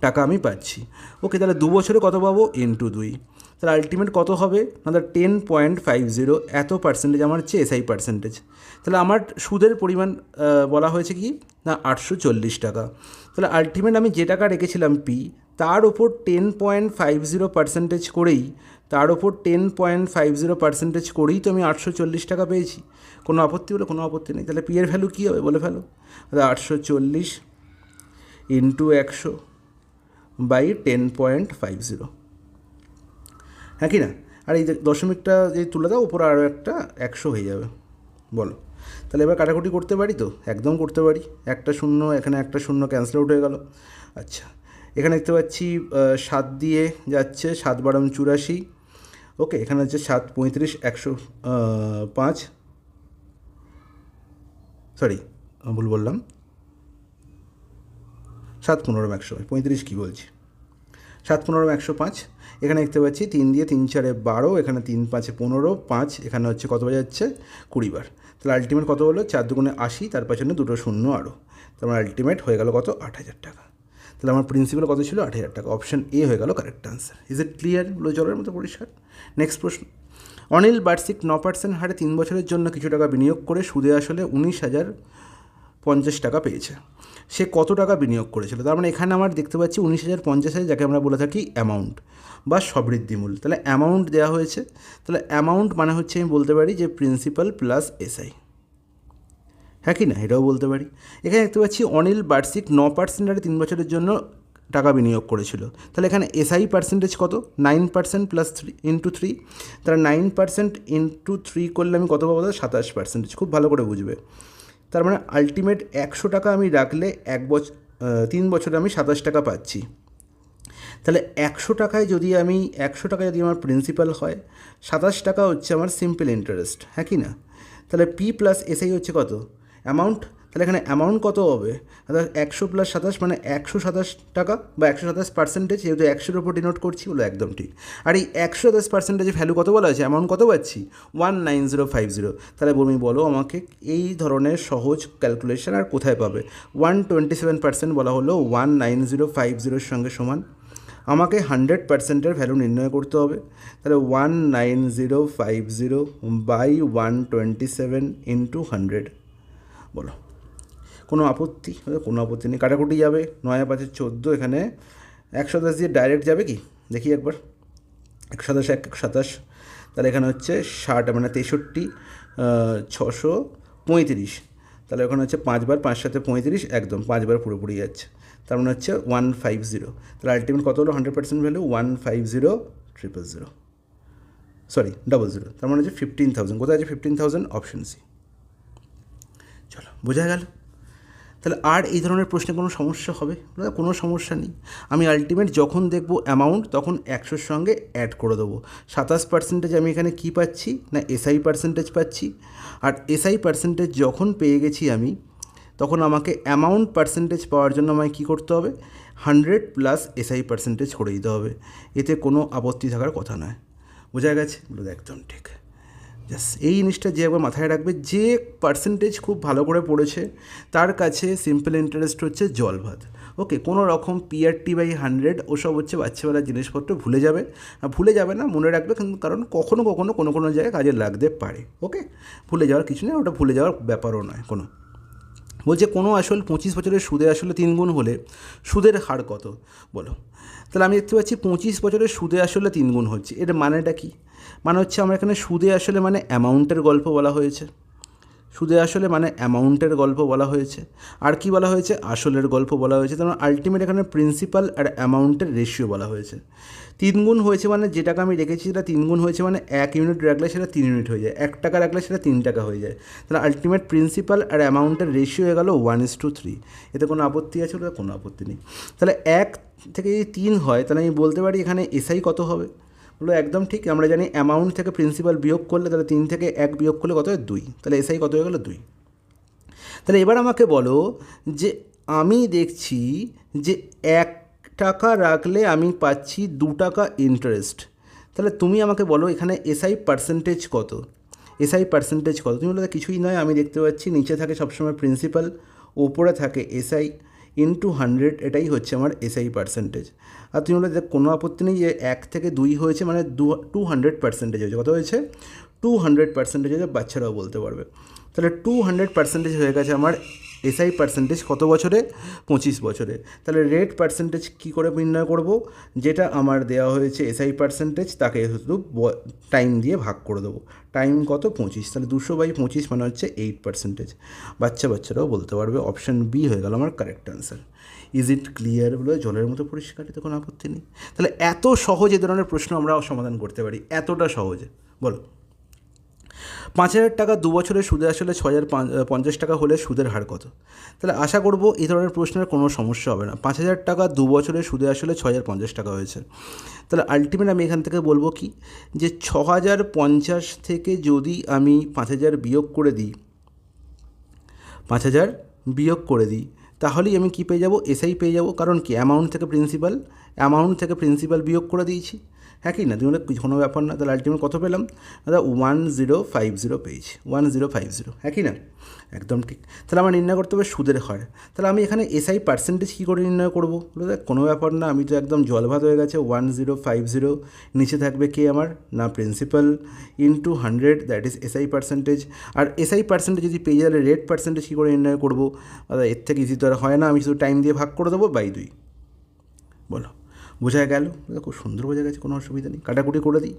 টাকা আমি পাচ্ছি। ওকে, তাহলে 2 বছরে কত পাবো, ইন্টু 2। তাহলে আলটিমেট কত হবে না, 10.50 এত পার্সেন্টেজ আমার হচ্ছে এসআই পার্সেন্টেজ। তাহলে আমার সুদের পরিমাণ বলা হয়েছে কি না 840 টাকা। তাহলে আলটিমেট আমি যে টাকা রেখেছিলাম পি, তার ওপর 10.50% করেই, তার ওপর 10.50% করেই তো আমি 840 টাকা পেয়েছি। কোনো আপত্তি বলে কোনো আপত্তি নেই। তাহলে পি এর ভ্যালু কী হবে বলে ফেলো। তাহলে 840 ইন্টু 100 বাই 10.50, হ্যাঁ কি না? আর এই দশমিকটা যদি তুলে দাও উপরে আরও একটা 100 হয়ে যাবে। বলো, তাহলে এবার কাটাকুটি করতে পারি তো? একদম করতে পারি। একটা শূন্য, এখানে একটা শূন্য ক্যান্সেল আউট হয়ে গেল। আচ্ছা, এখানে দেখতে পাচ্ছি 7 দিয়ে যাচ্ছে, 7 বারাম 84। ওকে, এখানে হচ্ছে 7 35 105, সরি ভুল বললাম, 7 15 100, 35 কী বলছি, 7 15 105। এখানে দেখতে পাচ্ছি 3 দিয়ে 3 4 12, এখানে 3 5 15, 5 এখানে হচ্ছে কত বার যাচ্ছে, 20 বার। তাহলে আলটিমেট কত হলো, 4 দুগুণে 80, তার পেছনে দুটো শূন্য আরও। তারপর আলটিমেট হয়ে গেল কত, 8000 টাকা। তাহলে আমার প্রিন্সিপাল কত ছিল, 8000 টাকা। অপশান এ হয়ে গেল correct answer. Is it clear? বলে জলের মতো পরিষ্কার। নেক্সট প্রশ্ন। অনিল বার্ষিক 9% হারে 3 বছরের জন্য কিছু টাকা বিনিয়োগ করে সুদে আসলে 19,050 টাকা পেয়েছে। সে কত টাকা বিনিয়োগ করেছিল? তার মানে এখানে আমার দেখতে পাচ্ছি 19,050, যাকে আমরা বলে থাকি অ্যামাউন্ট বা সবৃদ্ধিমূল। তাহলে অ্যামাউন্ট দেওয়া হয়েছে, তাহলে অ্যামাউন্ট মানে হচ্ছে আমি বলতে পারি যে প্রিন্সিপাল প্লাস এসআই, হ্যাঁ কি না? এটাও বলতে পারি। এখানে দেখতে পাচ্ছি অনিল বার্ষিক 9% হারে 3 বছরের জন্য টাকা বিনিয়োগ করেছিল। তাহলে এখানে এসআই পার্সেন্টেজ কত, 9% প্লাস 3 ইন্টু 3। তাহলে 9% ইন্টু 3 করলে আমি কত পাবো, 27%। খুব ভালো করে বুঝবে। তার মানে আলটিমেট 100 টাকা আমি রাখলে 3 বছরে আমি 27 টাকা পাচ্ছি। তাহলে 100 টাকায় যদি আমার প্রিন্সিপাল হয়, 27 টাকা হচ্ছে আমার সিম্পল ইন্টারেস্ট, হ্যাঁ কি না? তাহলে পি প্লাস এসআই হচ্ছে কত, অ্যামাউন্ট। তাহলে এখানে অ্যামাউন্ট কত হবে, 100 প্লাস 27 মানে 127 টাকা বা 127%, যেহেতু 100-এর উপর ডিনোট করছি, বলো একদম ঠিক। আর এই 127%-এর ভ্যালু কত বলা আছে, অ্যামাউন্ট কত পাচ্ছি, 19050। তাহলে বলো আমাকে এই ধরনের সহজ ক্যালকুলেশন আর কোথায় পাবে? 127% বলা হলো 19050-এর সঙ্গে সমান। আমাকে 100%-এর ভ্যালু নির্ণয় করতে হবে। তাহলে 19050 বাই 127 ইন্টু 100, বলো কোনো আপত্তি? কোনো আপত্তি নেই। কাটাকুটি যাবে, 9 5 14, এখানে 127 দিয়ে ডাইরেক্ট যাবে কি দেখি একবার, 127 1 27, তাহলে এখানে হচ্ছে 60 মানে 63, 635। তাহলে ওখানে হচ্ছে 5 বার, 5 7 35, একদম 5 বার পুরোপুরি যাচ্ছে। তার মানে হচ্ছে 150। তাহলে আলটিমেট কত হলো 100% ভ্যালু, 150,000, সরি 00। তার মানে হচ্ছে 15,000। কোথায় আছে 15,000? Option C. চলো, বোঝা গেল। তাহলে আর এই ধরনের প্রশ্নে কোনো সমস্যা হবে? কোনো সমস্যা নেই। আমি আলটিমেট যখন দেখব অ্যামাউন্ট, তখন 100-র সঙ্গে অ্যাড করে দেবো। 27% আমি এখানে কী পাচ্ছি না এসআই পার্সেন্টেজ পাচ্ছি। আর এসআই পার্সেন্টেজ যখন পেয়ে গেছি আমি, তখন আমাকে অ্যামাউন্ট পার্সেন্টেজ পাওয়ার জন্য আমায় কী করতে হবে, 100 প্লাস এসআই পার্সেন্টেজ করে দিতে হবে। এতে কোনো আপত্তি থাকার কথা নয়। বোঝা গেছে? বলে একদম ঠিক। জাস এই জিনিসটা যে একবার মাথায় রাখবে, যে পার্সেন্টেজ খুব ভালো করে পড়েছে তার কাছে সিম্পল ইন্টারেস্ট হচ্ছে জল ভাত। ওকে, কোনো রকম পিআরটি বাই 100 ওসব হচ্ছে বাচ্চাবেলার জিনিসপত্র ভুলে যাবে। ভুলে যাবে না, মনে রাখবে, কিন্তু কারণ কখনো কখনো কোনো কোনো জায়গায় কাজে লাগতে পারে। ওকে, ভুলে যাওয়ার কিছু নেই, ওটা ভুলে যাওয়ার ব্যাপারও নয় কোনো। বলছে কোনো আসল 25 বছরের সুদে আসলে 3 গুণ হলে সুদের হার কত, বলো। তাহলে আমি দেখতে পাচ্ছি 25 বছরের সুদে আসলে 3 গুণ হচ্ছে। এর মানেটা কি? মানে হচ্ছে আমার এখানে সুদে আসলে মানে অ্যামাউন্টের গল্প বলা হয়েছে, সুদে আসলে মানে অ্যামাউন্টের গল্প বলা হয়েছে। আর কি বলা হয়েছে? আসলের গল্প বলা হয়েছে। তার মানে আলটিমেট এখানে প্রিন্সিপাল আর অ্যামাউন্টের রেশিও বলা হয়েছে। 3 গুণ হয়েছে মানে যে টাকা আমি রেখেছি সেটা 3 গুণ হয়েছে, মানে 1 ইউনিট রাখলে সেটা 3 ইউনিট হয়ে যায়, 1 টাকা রাখলে সেটা 3 টাকা হয়ে যায়। তাহলে আলটিমেট প্রিন্সিপাল আর অ্যামাউন্টের রেশিও হয়ে গেল 1:3। এতে কোনো আপত্তি আছে? ওটা কোনো আপত্তি নেই। তাহলে 1 থেকে যদি 3 হয়, তাহলে আমি বলতে পারি এখানে এসআই কত হবে, বলো একদম ঠিক। আমরা জানি অ্যামাউন্ট থেকে প্রিন্সিপাল বিয়োগ করলে, তাহলে 3 থেকে 1 বিয়োগ করলে কত হয়, 2। তাহলে এসআই কত হয়ে গেল, 2। তাহলে এবার আমাকে বলো যে আমি দেখছি যে 1 টাকা রাখলে আমি পাচ্ছি 2 টাকা ইন্টারেস্ট। তাহলে তুমি আমাকে বলো এখানে এসআই পার্সেন্টেজ কত, এসআই পার্সেন্টেজ কত? তুমি বলো কিছুই নয়, আমি দেখতে পাচ্ছি নিচে থাকে সবসময় প্রিন্সিপাল, ওপরে থাকে এসআই ইন্টু 100, এটাই হচ্ছে আমার এসআই পার্সেন্টেজ। আর তুমি বলে কোনো আপত্তি নেই যে 1 থেকে 2 হয়েছে মানে 200% হয়েছে। কত হয়েছে? 200% হয়েছে, বাচ্চারাও বলতে পারবে। তাহলে 200% হয়ে গেছে আমার এসআই পার্সেন্টেজ কত বছরে? 25 বছরে। তাহলে রেট পার্সেন্টেজ কী করে নির্ণয় করব? যেটা আমার দেওয়া হয়েছে এসআই পার্সেন্টেজ তাকে শুধু টাইম দিয়ে ভাগ করে দেবো। টাইম কত? 25। তাহলে 200/25 মানে হচ্ছে 8%। বাচ্চারাও বলতে পারবে। অপশান বি হয়ে গেল আমার correct answer. Is it clear? বলে জলের মতো পরিষ্কার, এতে কোনো আপত্তি নেই। তাহলে এত সহজ এ ধরনের প্রশ্ন আমরা সমাধান করতে পারি, এতটা সহজে। বলো 5,000 টাকা 2 বছরের সুদে আসলে 6,050 টাকা হলে সুদের হার কত? তাহলে আশা করব এই ধরনের প্রশ্নের কোনো সমস্যা হবে না। 5,000 টাকা 2 বছরের সুদে আসলে 6,050 টাকা হয়েছে। তাহলে আলটিমেট আমি এখান থেকে বলবো কি, যে 6,050 থেকে যদি আমি 5,000 বিয়োগ করে দিই, 5,000 বিয়োগ করে দিই, তাহলেই আমি কী পেয়ে যাব? এসআই পেয়ে যাব। কারণ কি, অ্যামাউন্ট থেকে প্রিন্সিপাল বিয়োগ করে দিয়েছি। হ্যাঁ কি না? তুমি কোনো ব্যাপার না। তাহলে আলটিমেট কত পেলাম? দাদা 1050 পেয়েছি, 1050। হ্যাঁ কি না? একদম ঠিক। তাহলে আমার নির্ণয় করতে হবে সুদের হার। তাহলে আমি এখানে এসআই পার্সেন্টেজ কী করে নির্ণয় করবো? দাদা কোনো ব্যাপার না, আমি তো একদম জলভাত হয়ে গেছে। 1050 নিচে থাকবে কি আমার? না principal into 100, that is SI percentage. আর এসআই পার্সেন্টেজ যদি পেয়ে গেলে রেট পার্সেন্টেজ কী করে নির্ণয় করবো? দাদা এর থেকে ইজি তো আর হয় না, আমি শুধু টাইম দিয়ে ভাগ করে দেবো বাই 2। বলো বোঝা গেল? খুব সুন্দর বোঝা গেছে, কোনো অসুবিধা নেই। কাটাকুটি করে দিই,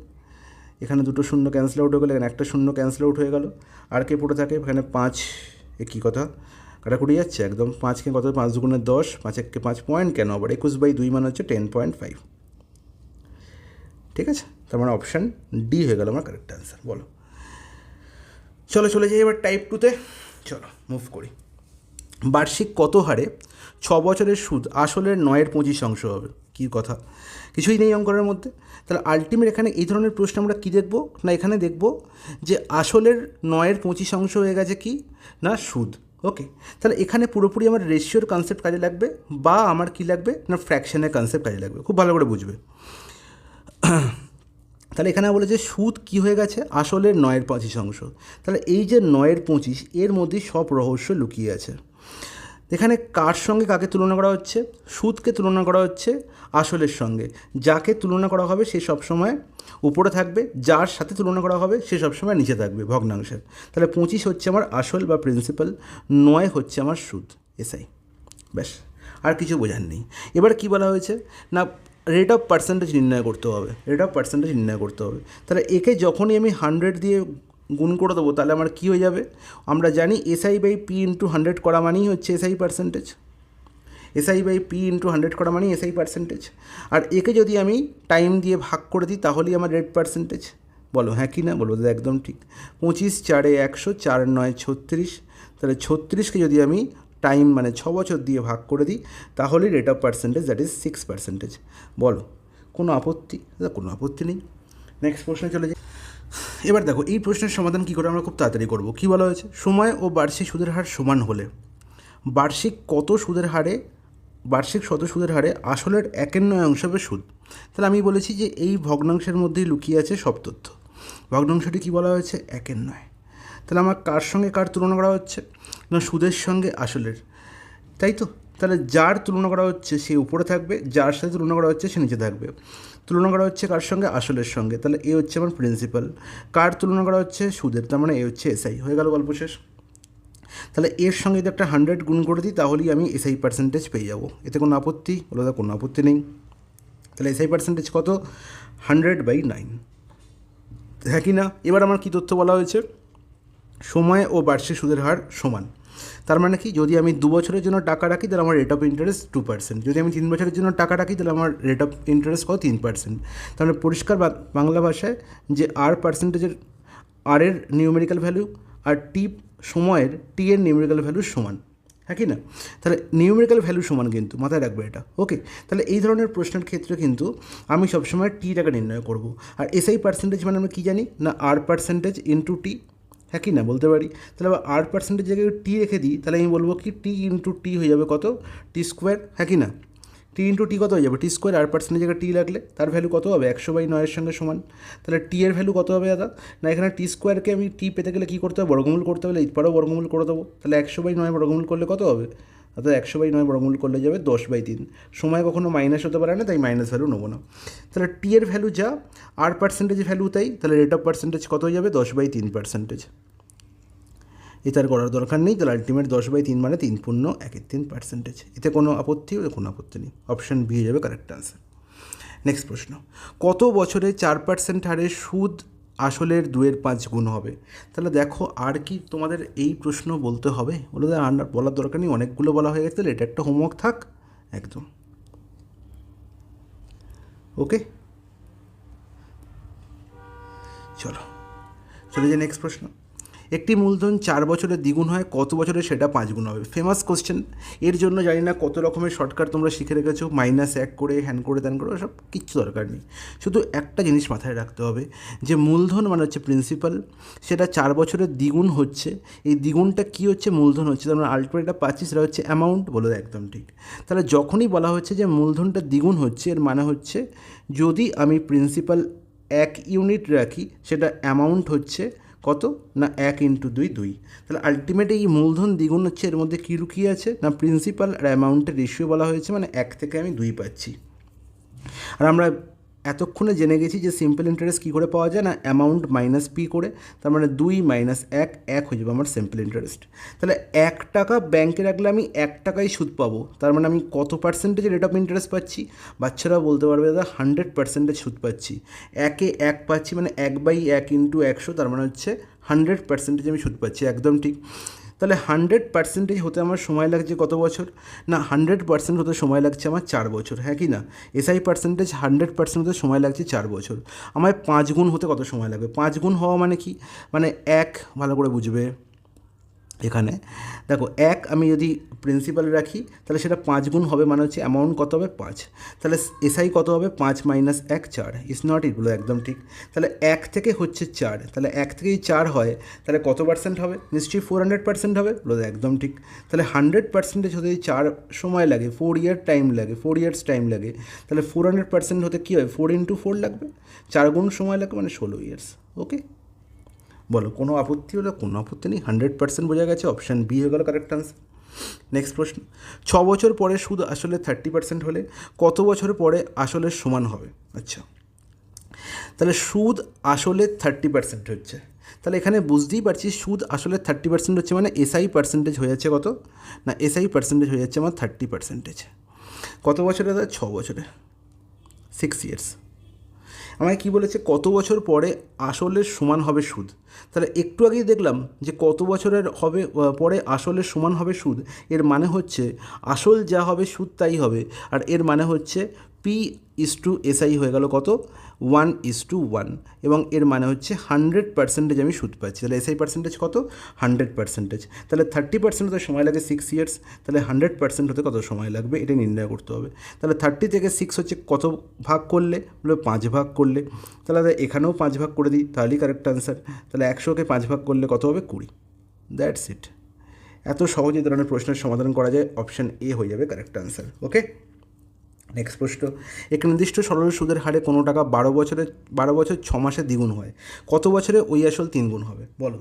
এখানে 2 শূন্য ক্যান্সেল আউট হয়ে গেলো, এখানে 1 শূন্য ক্যান্সেল আউট হয়ে গেল। আর কে পড়ে থাকে এখানে? 5। কী কথা কাটাকুটি যাচ্ছে একদম। 5কে কত? 5 2 10, 5 5 পয়েন্ট কেন আবার? 21/2 মানে হচ্ছে 10.5। ঠিক আছে, তার মানে অপশান ডি হয়ে গেল আমার কারেক্ট অ্যান্সার। বলো চলে যাই এবার টাইপ 2তে। চলো মুভ করি। বার্ষিক কত হারে 6 বছরের সুদ আসলের 9/25 হবে? কী কথা, কিছুই নেই অঙ্কনের মধ্যে। তাহলে আলটিমেট এখানে এই ধরনের প্রশ্ন আমরা কী দেখব? না এখানে দেখব যে আসলের 9/25 হয়ে গেছে কি না সুদ। ওকে, তাহলে এখানে পুরোপুরি আমার রেশিওর কনসেপ্ট কাজে লাগবে, বা আমার কি লাগবে না ফ্র্যাকশনের কনসেপ্ট কাজে লাগবে। খুব ভালো করে বুঝবে। তাহলে এখানে বলে যে সুদ কী হয়ে গেছে? আসলের 9/25। তাহলে এই যে 9/25 এর মধ্যে সব রহস্য লুকিয়ে আছে। এখানে কার সঙ্গে কাকে তুলনা করা হচ্ছে? সুদকে তুলনা করা হচ্ছে আসলের সঙ্গে। যাকে তুলনা করা হবে সে সবসময় উপরে থাকবে, যার সাথে তুলনা করা হবে সে সবসময় নিচে থাকবে ভগ্নাংশের। তাহলে 25 হচ্ছে আমার আসল বা প্রিন্সিপাল, 9 হচ্ছে আমার সুদ এসআই। ব্যাস, আর কিছু বোঝার নেই। এবার কি বলা হয়েছে না রেট অফ পার্সেন্টেজ নির্ণয় করতে হবে। তাহলে একে যখনই আমি 100 দিয়ে গুণ করে দেবো তাহলে আমার কী হয়ে যাবে? আমরা জানি SI/P ইন্টু 100 করা মানেই হচ্ছে এসআই পার্সেন্টেজ। SI/P ইন্টু 100 করা মানেই এসআই পার্সেন্টেজ। আর একে যদি আমি টাইম দিয়ে ভাগ করে দিই তাহলেই আমার রেট পার্সেন্টেজ। বলো হ্যাঁ কি না? বলবো দাদা একদম ঠিক। 25 4 100, 4 9 36। তাহলে 36কে যদি আমি টাইম মানে 6 বছর দিয়ে ভাগ করে দিই তাহলেই rate of percentage, that is 6%। বলো কোনো আপত্তি? দাদা কোনো আপত্তি নেই। নেক্সট প্রশ্নে চলে যাই। এবার দেখো এই প্রশ্নের সমাধান কী করে আমরা খুব তাড়াতাড়ি করব। কী বলা হয়েছে? সময় ও বার্ষিক সুদের হার সমান হলে বার্ষিক শত সুদের হারে আসলের 1/9 হবে সুদ। তাহলে আমি বলেছি যে এই ভগ্নাংশের মধ্যেই লুকিয়ে আছে সব তথ্য। ভগ্নাংশটি কী বলা হয়েছে? 1/9। তাহলে আমার কার সঙ্গে কার তুলনা করা হচ্ছে? না সুদের সঙ্গে আসলের, তাই তো। তাহলে যার তুলনা করা হচ্ছে সে উপরে থাকবে, যার সাথে তুলনা করা হচ্ছে সে নিচে থাকবে। তুলনা করা হচ্ছে কার সঙ্গে? আসলের সঙ্গে। তাহলে এ হচ্ছে আমার প্রিন্সিপাল। কার তুলনা করা হচ্ছে? সুদের, তার মানে এ হচ্ছে এসআই। হয়ে গেল গল্প শেষ। তাহলে এর সঙ্গে যদি একটা 100 গুণ করে দিই তাহলেই আমি এসআই পার্সেন্টেজ পেয়ে যাবো। এতে কোনো আপত্তি? বলো দাদা কোনো আপত্তি নেই। তাহলে এসআই পার্সেন্টেজ কত? 100/9। হ্যাঁ কি না? এবার আমার কী তথ্য বলা হয়েছে? সময় ও বার্ষিক সুদের হার সমান। তার মানে কি, যদি আমি 2 বছরের জন্য টাকা রাখি তাহলে আমার রেট অফ ইন্টারেস্ট 2%। যদি আমি 3 বছরের জন্য টাকা রাখি তাহলে আমার রেট অফ ইন্টারেস্ট কত? 3%। তাহলে পরিষ্কার বাংলা ভাষায় যে আর পার্সেন্টেজের আর এর নিউমেরিক্যাল ভ্যালু আর সময়ের এর নিউমেরিক্যাল ভ্যালু সমান। হ্যাঁ কি না? তাহলে নিউমেরিক্যাল ভ্যালু সমান, কিন্তু মাথায় রাখবে এটা। ওকে, তাহলে এই ধরনের প্রশ্নের ক্ষেত্রে কিন্তু আমি সবসময় টাকা নির্ণয় করব। আর এসআই পার্সেন্টেজ মানে আমরা কী জানি না আর পার্সেন্টেজ ইন্টু টি। হ্যাঁ কি না? বলতে পারি। তাহলে আবার আর পার্সেন্টেজ জায়গায় টি রেখে দিই, তাহলে আমি বলবো কি টি ইন্টু টি হয়ে যাবে কত? টি স্কোয়ার। হ্যাঁ কি না? টি ইন্টু টি কত হয়ে যাবে, টি স্কোয়ার, আর পার্সেন্টের জায়গায় টি লাগলে তার ভ্যালু কত হবে, 100/9 সঙ্গে সমান। তাহলে টি এর ভ্যালু কত হবে দাদা, না এখানে টি স্কোয়ারকে আমি টি পেতে গেলে কী করতে হবে, বর্গমূল করতে হবে, এই পারেও বর্গমূল করে দেবো। তাহলে 100/9 বর্গমূল করলে কত হবে, অর্থাৎ 100/9 বর্গমূল করলে যাবে 10/3। সময় কখনো মাইনাস হতে পারে না, তাই মাইনাস ভ্যালু নেবো না। তাহলে টি এর ভ্যালু যা, আর পার্সেন্টেজ ভ্যালু তাই, তাহলে রেট অফ পার্সেন্টেজ কত হয়ে যাবে, 10/3%। এটা আর করার দরকার নেই। তাহলে আলটিমেট 10/3 মানে 3.13%। এতে কোনো আপত্তি, কোনো আপত্তি নেই, অপশান বি হয়ে যাবে কারেক্ট আনসার। নেক্সট প্রশ্ন, কত বছরে 4% হারে সুদ আসলের 2/5 গুণ হবে? তাহলে দেখো আর কি তোমাদের এই প্রশ্ন বলতে হবে, ওগুলো বলার দরকার নেই, অনেকগুলো বলা হয়ে গেছে। তাহলে এটা একটা হোমওয়ার্ক থাক একদম, ওকে। চলো চলে যাই নেক্সট প্রশ্ন। একটি মূলধন 4 বছরে দ্বিগুণ হয়, কত বছরে সেটা 5 গুণ হবে? Famous question. এর জন্য জানি না কত রকমের শর্টকাট তোমরা শিখে রেখেছো, -1 করে, হ্যান করে, ত্যান করে, সব কিচ্ছু দরকার নেই। শুধু একটা জিনিস মাথায় রাখতে হবে যে মূলধন মানে হচ্ছে প্রিন্সিপাল, সেটা 4 বছরের দ্বিগুণ হচ্ছে। এই দ্বিগুণটা কী হচ্ছে, মূলধন হচ্ছে, তার মানে আলটিমেট এটা পাচ্ছি, সেটা হচ্ছে অ্যামাউন্ট। বলে একদম ঠিক। তাহলে যখনই বলা হচ্ছে যে মূলধনটা দ্বিগুণ হচ্ছে, এর মানে হচ্ছে যদি আমি প্রিন্সিপাল 1 ইউনিট রাখি, সেটা অ্যামাউন্ট হচ্ছে কত, না 1 × 2 2। তাহলে আলটিমেট এই মূলধন দ্বিগুণ হচ্ছে, এর মধ্যে কী লুকিয়ে আছে, না প্রিন্সিপাল আর অ্যামাউন্টের রেশিও বলা হয়েছে, মানে 1 থেকে আমি 2 পাচ্ছি। আর আমরা এতক্ষণে জেনে গেছি যে সিম্পল ইন্টারেস্ট কী করে পাওয়া যায়, না অ্যামাউন্ট মাইনাস পি করে, তার মানে 2 - 1 1 হয়ে যাবে আমার সিম্পল ইন্টারেস্ট। তাহলে 1 টাকা ব্যাংকে রাখলে আমি 1 টাকাই সুদ পাবো, তার মানে আমি কত পার্সেন্টেজ রেট অফ ইন্টারেস্ট পাচ্ছি? বাচ্চারা বলতে পারবে দাদা 100% সুদ পাচ্ছি। 1 এ 1 পাচ্ছি, মানে 1/1 × 100, তার মানে হচ্ছে 100% আমি সুদ পাচ্ছি, একদম ঠিক। তাহলে 100% হতে আমার সময় লাগছে কত বছর, না 100% হতে সময় লাগছে আমার 4 বছর, হ্যাঁ কি না? এসআই পার্সেন্টেজ 100% হতে সময় লাগছে 4 বছর। আমায় 5 গুণ হতে কত সময় লাগবে? 5 গুণ হওয়া মানে কি, মানে 1, ভালো করে বুঝবে এখানে দেখো, 1 আমি যদি প্রিন্সিপাল রাখি, তাহলে সেটা 5 গুণ হবে, মানে হচ্ছে অ্যামাউন্ট কত হবে, 5। তাহলে এসআই কত হবে, 5 - 1 4। ইজ নট ইট, বলো একদম ঠিক। তাহলে 1 থেকে হচ্ছে 4, তাহলে 1 থেকেই 4 হয়, তাহলে কত পার্সেন্ট হবে? নিশ্চয়ই 400% হবে, বলো একদম ঠিক। তাহলে 100% হতে 4 সময় লাগে, 4 ইয়ার টাইম লাগে, 4 ইয়ার্স টাইম লাগে। তাহলে 400% হতে কী হয়, 4 × 4 লাগবে, 4 গুণ সময় লাগবে, মানে 16 ইয়ার্স। ওকে, বলো কোনো আপত্তি হলো? কোনো আপত্তি নেই, 100% বোঝা গেছে, অপশান বি হয়ে গেল কারেক্ট আনসার। নেক্সট প্রশ্ন, 6 বছর পরে সুদ আসলে 30% হলে কত বছর পরে আসলের সমান হবে? আচ্ছা, তাহলে সুদ আসলে 30% হচ্ছে, তাহলে এখানে বুঝতেই পারছি সুদ আসলে 30% হচ্ছে, মানে এসআই পার্সেন্টেজ হয়ে যাচ্ছে কত, না এসআই পার্সেন্টেজ হয়ে যাচ্ছে আমার 30%। কত বছরে দাদা? 6 বছরে, 6 ইয়ার্স। আমায় কী বলেছে, কত বছর পরে আসলের সমান হবে সুদ। তাহলে একটু আগেই দেখলাম যে কত বছরের হবে পরে আসলের সমান হবে সুদ, এর মানে হচ্ছে আসল যা হবে সুদ তাই হবে, আর এর মানে হচ্ছে P/SI হয়ে গেল কত, 1:1, এবং এর মানে হচ্ছে 100% আমি সুদ পাচ্ছি। তাহলে এসআই পার্সেন্টেজ কত, 100%। তাহলে 30% হতে সময় লাগে 6 ইয়ার্স, তাহলে 100% হতে কত সময় লাগবে এটা নির্ণয় করতে হবে। তাহলে 30 থেকে 6 হচ্ছে কত ভাগ করলে, বলে 5 ভাগ করলে, তাহলে এখানেও 5 ভাগ করে দিই, তাহলেই কারেক্ট আনসার। তাহলে 100কে 5 ভাগ করলে কত হবে, 20। That's it. এত সহজে ধরনের প্রশ্নের সমাধান করা যায়, অপশান এ হয়ে যাবে কারেক্ট আনসার। ওকে, নেক্সট প্রশ্ন, একটি নির্দিষ্ট সরল সুদের হারে কোনো টাকা 12 বছর 6 মাসে দ্বিগুণ হয়, কত বছরে ওই আসল 3 গুণ হবে? বলো।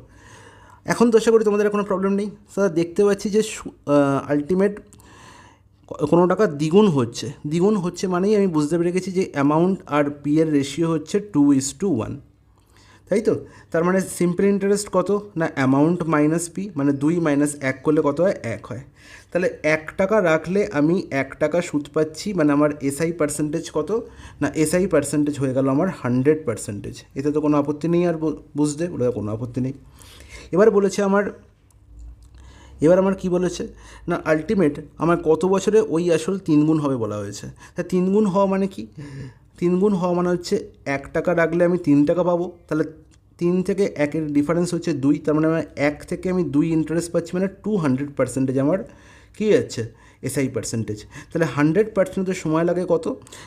এখন তো আশা করি তোমাদের কোনো প্রবলেম নেই। স্যার দেখতে পাচ্ছি যে আলটিমেট কোনো টাকা দ্বিগুণ হচ্ছে মানেই আমি বুঝতে পেরে গেছি যে অ্যামাউন্ট আর পি এর রেশিও হচ্ছে 2:1, তাই তো? তার মানে সিম্পল ইন্টারেস্ট কত, না অ্যামাউন্ট মাইনাস পি, মানে 2 - 1 করলে কত হয়, 1 হয়। তাহলে 1 টাকা রাখলে আমি 1 টাকা সুদ পাচ্ছি, মানে আমার এসআই পার্সেন্টেজ কত, না এসআই পার্সেন্টেজ হয়ে গেল আমার 100%। এতে তো কোনো আপত্তি নেই, আর বুঝতে বলে কোনো আপত্তি নেই। এবার আমার কি বলেছে, না আলটিমেট আমার কত বছরে ওই আসল 3 গুণ হবে বলা হয়েছে। তা 3 গুণ হওয়া মানে কি, 3 গুণ হওয়া মানে হচ্ছে 1 টাকা রাখলে আমি 3 টাকা পাবো, তাহলে 3 থেকে 1-এর ডিফারেন্স হচ্ছে 2, তার মানে আমার 1 থেকে আমি 2 ইন্টারেস্ট পাচ্ছি, মানে 200% আমার কী যাচ্ছে, এসআই পার্সেন্টেজ। তাহলে 100% সময় লাগে কত,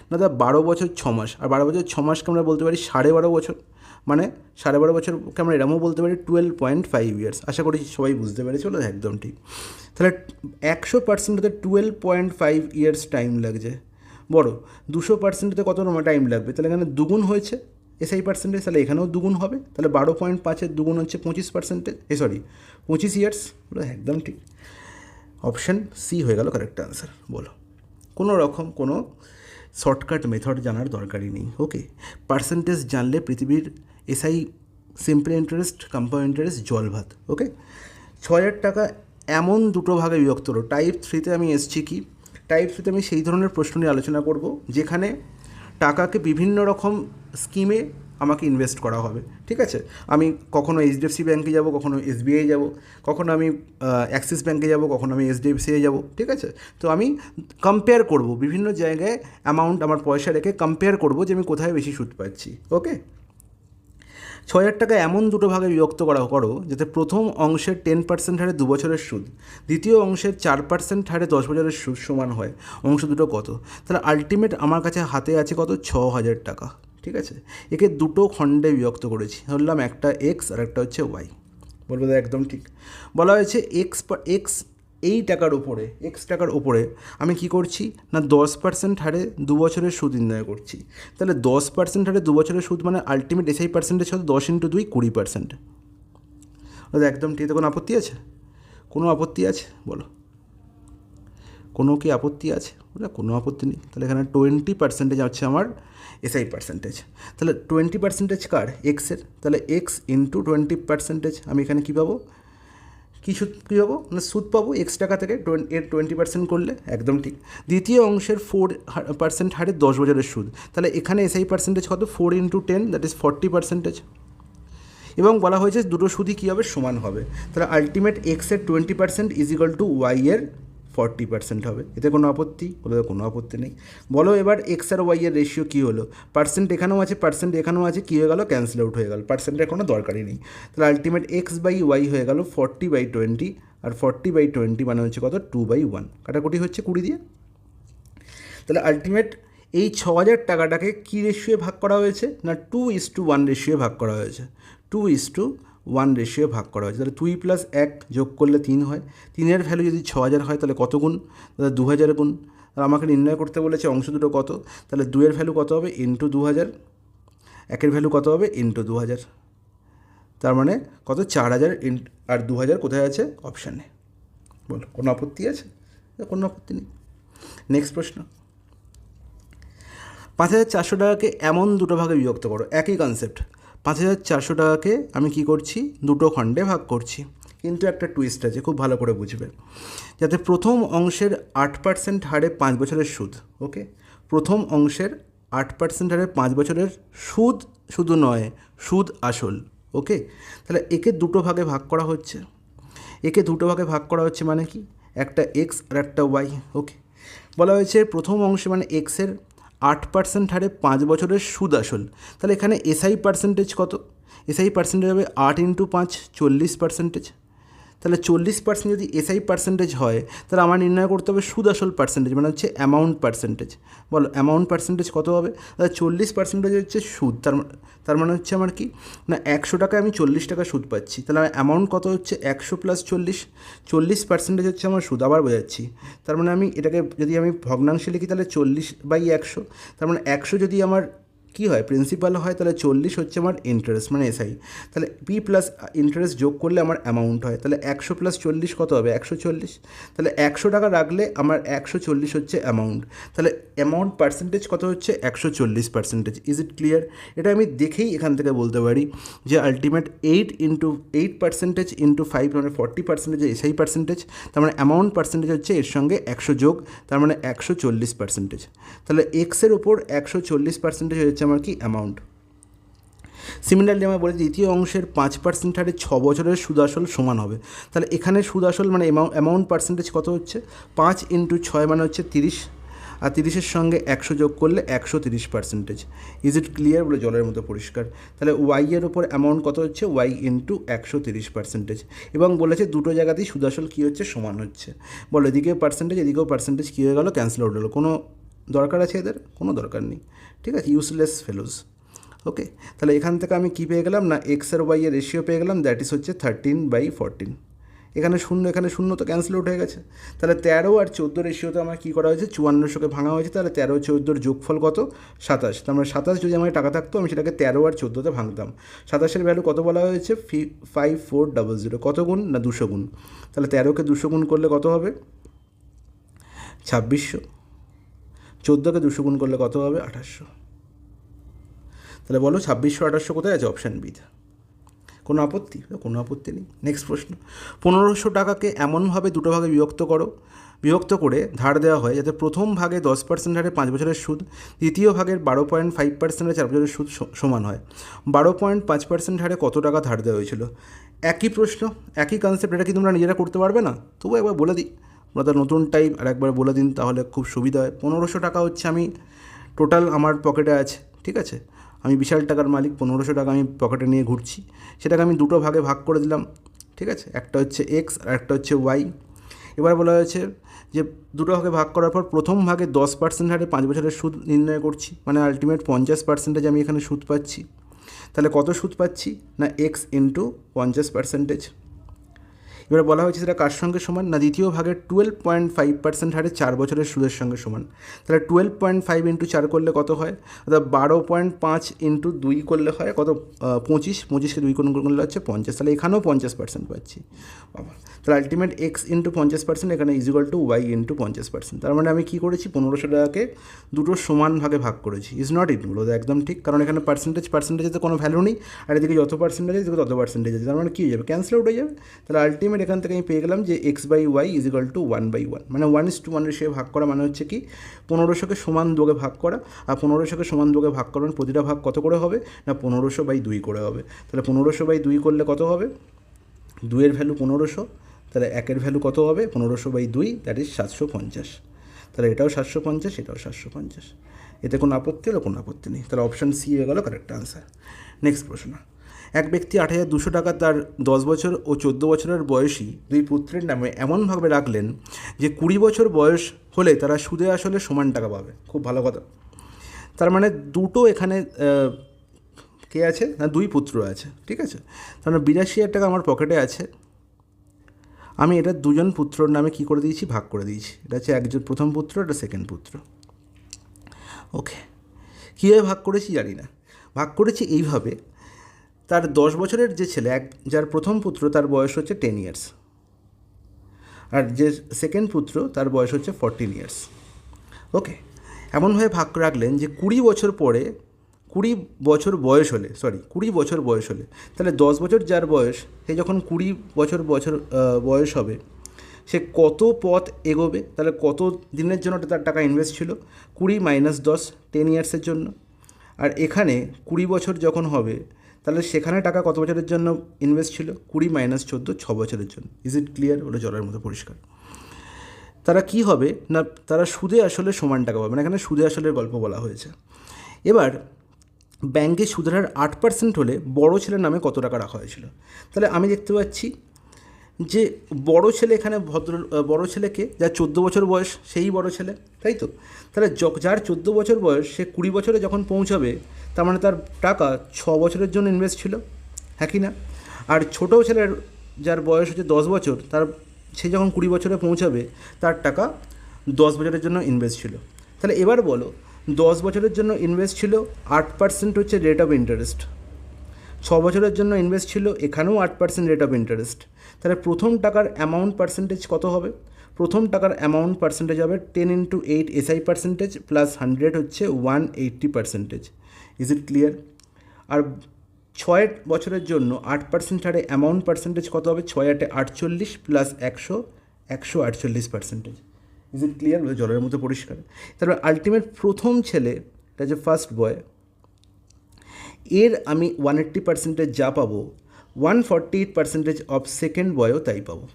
না দাদা 12 বছর 6 মাস, আর 12 বছর 6 মাসকে আমরা বলতে পারি 12.5 বছর, মানে 12.5 বছরকে আমরা এরমও বলতে পারি 12.5 ইয়ার্স। আশা করি সবাই বুঝতে পেরেছি, বলো একদম ঠিক। তাহলে 100% হতে 12.5 ইয়ার্স টাইম লাগছে, বড়, 200%তে কত টাইম লাগবে, তাহলে এখানে দুগুণ হয়েছে এসআই পার্সেন্টেজ, তাহলে এখানেও দুগুণ হবে, তাহলে 12.5-এর দুগুণ হচ্ছে 25%, 25 ইয়ার্স। একদম ঠিক, অপশান সি হয়ে গেল কারেক্ট আনসার। বলো, কোনো রকম কোনো শর্টকাট মেথড জানার দরকারই নেই। ওকে, পার্সেন্টেজ জানলে পৃথিবীর SI, simple interest, compound interest জল ভাত। ওকে, 6,000 টাকা এমন দুটো ভাগে বিভক্ত হলো। টাইপ 3-তে আমি এসছি কি, টাইপ 3-তে আমি সেই ধরনের প্রশ্ন নিয়ে আলোচনা করব যেখানে টাকাকে বিভিন্ন রকম স্কিমে আমাকে ইনভেস্ট করা হবে। ঠিক আছে, আমি কখনো এইচডিএফসি ব্যাঙ্কে যাব, কখনো এসবিআই যাব, কখনো আমি অ্যাক্সিস ব্যাঙ্কে যাব, কখনো আমি এইচডিএফসিতে যাব। ঠিক আছে, তো আমি কম্পেয়ার করব বিভিন্ন জায়গায় অ্যামাউন্ট আমার পয়সা রেখে কম্পেয়ার করব যে আমি কোথায় বেশি সুদ পাচ্ছি। ওকে, 6,000 টাকা এমন দুটো ভাগে বিভক্ত করো যাতে প্রথম অংশের 10% হারে 2 বছরের সুদ, দ্বিতীয় অংশের 4% হারে 10 বছরের সুদ সমান হয়। অংশ দুটো কত? তাহলে আলটিমেট আমার কাছে হাতে আছে কত? 6,000 টাকা। ঠিক আছে, একে দুটো খণ্ডে বিভক্ত করেছি, ধরলাম একটা এক্স আর একটা হচ্ছে ওয়াই। বলবো একদম ঠিক। বলা হয়েছে এক্স এই টাকার ওপরে, এক্স টাকার ওপরে আমি কি করছি না 10% হারে 2 বছরের সুদ নির্ণয় করছি। তাহলে 10% হারে 2 বছরের সুদ মানে আলটিমেট এসআই পার্সেন্টেজ হতো 10 × 2 20%। একদম ঠিক। কোনো আপত্তি আছে? কোনো আপত্তি আছে বলো, কোনো কি আপত্তি আছে? কোনো আপত্তি নেই। তাহলে এখানে 20% হচ্ছে আমার এসআই পার্সেন্টেজ। তাহলে 20% কার? এক্সের। তাহলে এক্স ইন্টু 20% আমি এখানে কী পাবো? কী পাবো না সুদ পাবো এক্স টাকা থেকে এর 20% করলে। একদম ঠিক। দ্বিতীয় অংশের 4% হারে 10 বছরের সুদ, তাহলে এখানে এসআই পার্সেন্টেজ কত? 4 × 10, দ্যাট ইজ 40%। এবং বলা হয়েছে দুটো সুদই কী হবে? সমান হবে। তাহলে আলটিমেট এক্সের 20% ইজ ইকুয়াল টু ওয়াইয়ের 40% হবে। এতে কোনো আপত্তি? বলো কোনো আপত্তি নেই। বলো এবার এক্স আর ওয়াইয়ের রেশিও কী হলো? পার্সেন্ট এখানেও আছে, পার্সেন্ট এখানেও আছে, কী হয়ে গেল? ক্যান্সেল আউট হয়ে গেল, পার্সেন্টের কোনো দরকারই নেই। তাহলে আলটিমেট এক্স বাই ওয়াই হয়ে গেল 40/20, আর 40/20 মানে হচ্ছে কত? 2/1। কাটাকুটি হচ্ছে 20 দিয়ে। তাহলে আলটিমেট এই 6,000 টাকাটাকে কী রেশিওয়ে ভাগ করা হয়েছে? না 2:1 রেশিওয়ে ভাগ করা হয়েছে। 2:1 রেশিও ভাগ করা হয়েছে। তাহলে 2 + 1 যোগ করলে 3 হয়। 3-এর ভ্যালু যদি 6,000 হয় তাহলে কত গুণ? তাহলে 2,000 গুণ। আর আমাকে নির্ণয় করতে বলেছে অংশ দুটো কত, তাহলে 2-এর ভ্যালু কত হবে? ইন্টু 2,000। 1-এর ভ্যালু কত হবে? ইন্টু 2,000। তার মানে কত? 4,000 আর 2,000 কোথায় আছে? অপশানে। বলো কোনো আপত্তি আছে? কোনো আপত্তি নেই। নেক্সট প্রশ্ন, 5,400 টাকাকে এমন দুটো ভাগে বিভক্ত করো। একই কনসেপ্ট, 5,400 টাকাকে আমি কি করছি? দুটো খণ্ডে ভাগ করছি, কিন্তু একটা টুইস্ট আছে, খুব ভালো করে বুঝবে। যাতে প্রথম অংশের 8% হারে 5 বছরের সুদ। ওকে, প্রথম অংশের 8% হারে 5 বছরের সুদ, শুধু নয় সুদ আসল। ওকে, তাহলে একে দুটো ভাগে ভাগ করা হচ্ছে। একে দুটো ভাগে ভাগ করা হচ্ছে মানে কি? একটা এক্স আর একটা ওয়াই। ওকে, বলা হয়েছে প্রথম অংশে মানে এক্সের 8% হারে 5 বছরের সুদ আসল। তাহলে এখানে এসআই পার্সেন্টেজ কত? এসআই পার্সেন্টেজ হবে 8 × 5 40%। তাহলে 40% যদি এসআই পার্সেন্টেজ হয় তাহলে আমার নির্ণয় করতে হবে সুদ আসল পার্সেন্টেজ, মানে হচ্ছে অ্যামাউন্ট পার্সেন্টেজ। বলো অ্যামাউন্ট পার্সেন্টেজ কত হবে? তাহলে 40% হচ্ছে সুদ, তার মানে হচ্ছে আমার কি না 100 টাকায় আমি 40 টাকা সুদ পাচ্ছি। তাহলে আমার অ্যামাউন্ট কত হচ্ছে? 100 + 40, 40% হচ্ছে আমার সুদ। আবার বোঝাচ্ছি, তার মানে আমি এটাকে যদি আমি ভগ্নাংশে লিখি তাহলে 40/100, তার মানে 100 যদি আমার কী হয়? প্রিন্সিপাল হয়, তাহলে 40 হচ্ছে আমার ইন্টারেস্ট মানে এসআই। তাহলে পি প্লাস ইন্টারেস্ট যোগ করলে আমার অ্যামাউন্ট হয়। তাহলে 100 + 40 কত হবে? 140। তাহলে 100 টাকা রাখলে আমার 140 হচ্ছে অ্যামাউন্ট। তাহলে অ্যামাউন্ট পার্সেন্টেজ কত হচ্ছে? 140%। Is it clear? এটা আমি দেখেই এখান থেকে বলতে পারি যে আলটিমেট 8% ইন্টু 5 মানে 40% এসআই পার্সেন্টেজ, তার মানে অ্যামাউন্ট পার্সেন্টেজ হচ্ছে এর সঙ্গে 100 যোগ, তার মানে 140%। তাহলে এক্সের ওপর 140% হচ্ছে আমার কি? অ্যামাউন্ট। সিমিলারলি আমরা বলি দ্বিতীয় অংশের 5% হারে 6 বছরের সুদ আসল সমান হবে। তাহলে এখানে সুদ আসল মানে অ্যামাউন্ট পার্সেন্টেজ কত হচ্ছে? 5 × 6 মানে হচ্ছে 30, আর 30-এর সঙ্গে 100 যোগ করলে 130%। Is it clear? বলে জলের মতো পরিষ্কার। তাহলে ওয়াইয়ের ওপর অ্যামাউন্ট কত হচ্ছে? Y into 130%। এবং বলেছে দুটো জায়গাতেই সুদ আসল কী হচ্ছে? সমান হচ্ছে। বলো এদিকেও পার্সেন্টেজ এদিকেও পার্সেন্টেজ কী হয়ে গেল? ক্যান্সেল আউট হলো। কোনো দরকার আছে এদের? কোনো দরকার নেই। ঠিক আছে, ইউজলেস ফেলোজ। ওকে, তাহলে এখান থেকে আমি কী পেয়ে গেলাম না এক্স আর ওয়াইয়ের রেশিও পেয়ে গেলাম, দ্যাট ইজ হচ্ছে 13/14। এখানে শূন্য তো ক্যান্সেল আউট হয়ে গেছে। তাহলে 13 আর 14 রেশিওতে আমার কী করা হয়েছে, 5400কে ভাঙা হয়েছে। তাহলে 13 14 যোগফল কত, 27। তার মানে 27 যদি আমার টাকা থাকতো আমি সেটাকে 13 আর 14তে ভাঙতাম। 27-এর ভ্যালু কত বলা হয়েছে, 5400। কত গুণ না 200 গুণ। তাহলে 13কে 200 গুণ করলে কত হবে, 2600। 14কে 200 গুণ করলে কত হবে, 2800। তাহলে বলো 2600 2800 কোথায় আছে, অপশান বি। কোনো আপত্তি, কোনো আপত্তি নেই। নেক্সট প্রশ্ন, 1500 টাকাকে এমনভাবে দুটো ভাগে বিভক্ত করে ধার দেওয়া হয় যাতে প্রথম ভাগে 10% হারে 5 বছরের সুদ, দ্বিতীয় ভাগের 12.5% হারে 4 বছরের সুদ সমান হয়। 12.5% হারে কত টাকা ধার দেওয়া হয়েছিল? একই প্রশ্ন, একই কনসেপ্ট। এটা কি তোমরা নিজেরা করতে পারবে না? তবু একবার বলে দিই, আপনাদের নতুন টাইপ আর একবার বলে দিন, তাহলে খুব সুবিধা হয়। 1500 টাকা হচ্ছে আমি টোটাল আমার পকেটে আছে, ঠিক আছে? আমি বিশাল টাকার মালিক, 1500 টাকা আমি পকেটে নিয়ে ঘুরছি। সেটাকে আমি দুটো ভাগে ভাগ করে দিলাম, ঠিক আছে? একটা হচ্ছে এক্স আর একটা হচ্ছে ওয়াই। এবার বলা হয়েছে যে দুটো ভাগে ভাগ করার পর প্রথম ভাগে 10% হারে 5 বছরের সুদ নির্ণয় করছি, মানে আলটিমেট 50% আমি এখানে সুদ পাচ্ছি। তাহলে কত সুদ পাচ্ছি না, এক্স ইন্টু 50%। এবার বলা হয়েছে সেটা কার সঙ্গে সমান না, দ্বিতীয় ভাগের 12.5% হারে 4 বছরের সুদের সঙ্গে সমান। তাহলে 12.5 ইন্টু 4 করলে কত হয়, অর্থাৎ 12.5 ইন্টু 2 করলে হয় কত, 25। 25কে 2 করলে হচ্ছে 50। তাহলে এখানেও 50% পাচ্ছি বাবা। তাহলে আলটিমেট এক্স ইন্টু 50% এখানে ইজিক্যাল টু ওয়াই ইন্টু 50%। তার মানে আমি কী করেছি, 1500 টাকাকে দুটো সমান ভাগে ভাগ করেছি। ইজ নট ইট, বলো একদম ঠিক, কারণ এখানে পার্সেন্টেজে কোনো ভ্যালু নেই, আর এদিকে যত পার্সেন্টেজ আছে তত পার্সেন্টেজ আছে। তার মানে কী হয়ে যাবে, ক্যান্সেল আউট হয়ে যাবে। তাহলে আলটিমেট এখান থেকে আমি পেয়ে গেলাম যে X by Y is equal to 1/1, মানে 1:1 রেশিও ভাগ করা মানে হচ্ছে কি, 1500কে সমান দুগে ভাগ করা। আর 1500কে সমান দুগে ভাগ করার প্রতিটা ভাগ কত করে হবে না, 1500/2 করে হবে। তাহলে 1500/2 করলে কত হবে, 2-এর ভ্যালু 1500, তাহলে 1-এর ভ্যালু কত হবে, 1500/2, দ্যাট ইজ 750। তাহলে এটাও 750, এটাও 750। এতে কোনো আপত্তি হলো, কোনো আপত্তি নেই। তাহলে অপশান সি হয়ে গেল কারেক্ট আনসার। নেক্সট প্রশ্ন, এক ব্যক্তি 8200 টাকা তার 10 বছর ও 14 বছরের বয়সী দুই পুত্রের নামে এমনভাবে রাখলেন যে 20 বছর বয়স হলে তারা সুদে আসলে সমান টাকা পাবে। খুব ভালো কথা। তার মানে দুটো এখানে কে আছে না, দুই পুত্র আছে, ঠিক আছে? তার মানে 82,000 টাকা আমার পকেটে আছে, আমি এটা দুজন পুত্রর নামে কী করে দিয়েছি, ভাগ করে দিয়েছি। এটা হচ্ছে একজন প্রথম পুত্র, এটা সেকেন্ড পুত্র। ওকে, কীভাবে ভাগ করেছি জানি না, ভাগ করেছি এইভাবে। তার 10 বছরের যে ছেলে, যার প্রথম পুত্র, তার বয়স হচ্ছে 10 ইয়ার্স, আর যে সেকেন্ড পুত্র তার বয়স হচ্ছে 14 ইয়ার্স। ওকে, এমনভাবে ভাগ রাখলেন যে 20 বছর বয়স হলে, তাহলে 10 বছর যার বয়স, সে যখন 20 বছর বয়স হবে, সে কত পথ এগোবে, তাহলে কত দিনের জন্য তার টাকা ইনভেস্ট ছিল, 20 - 10, 10 ইয়ার্সের জন্য। আর এখানে 20 বছর যখন হবে, তাহলে সেখানে টাকা কত বছরের জন্য ইনভেস্ট ছিল, 20 - 14, 6 বছরের জন্য। Is it clear? হলো জলের মতো পরিষ্কার। তারা কি হবে না, তারা সুদে আসলে সমান টাকা পাবে, মানে এখানে সুদে আসলের গল্প বলা হয়েছে। এবার ব্যাংকে সুদের হার 8% হলে বড় ছেলের নামে কত টাকা রাখা হয়েছিল? তাহলে আমি দেখতে পাচ্ছি যে বড় ছেলে, এখানে বড় ছেলেকে, যার 14 বছর বয়স, সেই বড় ছেলে, তাই তো? তাহলে যার 14 বছর বয়স, সে 20 বছরে যখন পৌঁছাবে, তার মানে তার টাকা 6 বছরের জন্য ইনভেস্ট ছিল, হ্যাঁ কি না? আর ছোটো ছেলের যার বয়স হচ্ছে 10 বছর, সে যখন 20 বছরে পৌঁছাবে, তার টাকা 10 বছরের জন্য ইনভেস্ট ছিল। তাহলে এবার বলো, 10 বছরের জন্য ইনভেস্ট ছিল, 8% হচ্ছে রেট অফ ইন্টারেস্ট। 6 বছরের জন্য ইনভেস্ট ছিল, এখানেও 8% রেট অফ ইন্টারেস্ট। তাহলে প্রথম টাকার অ্যামাউন্ট পার্সেন্টেজ কত হবে? প্রথম টাকার অ্যামাউন্ট পার্সেন্টেজ হবে 10 × 8 SI পার্সেন্টেজ প্লাস 100 হচ্ছে 180%। Is it clear? আর 6 বছরের জন্য 8% হারে অ্যামাউন্ট পার্সেন্টেজ কত হবে? 6 × 8 = 48 প্লাস 100 148%। Is it clear? জলের মতো পরিষ্কার। তারপর আলটিমেট প্রথম ছেলে, এটা যে ফার্স্ট বয়, এর আমি 180% যা পাবো, 148% অফ সেকেন্ড বয়ও তাই পাবো,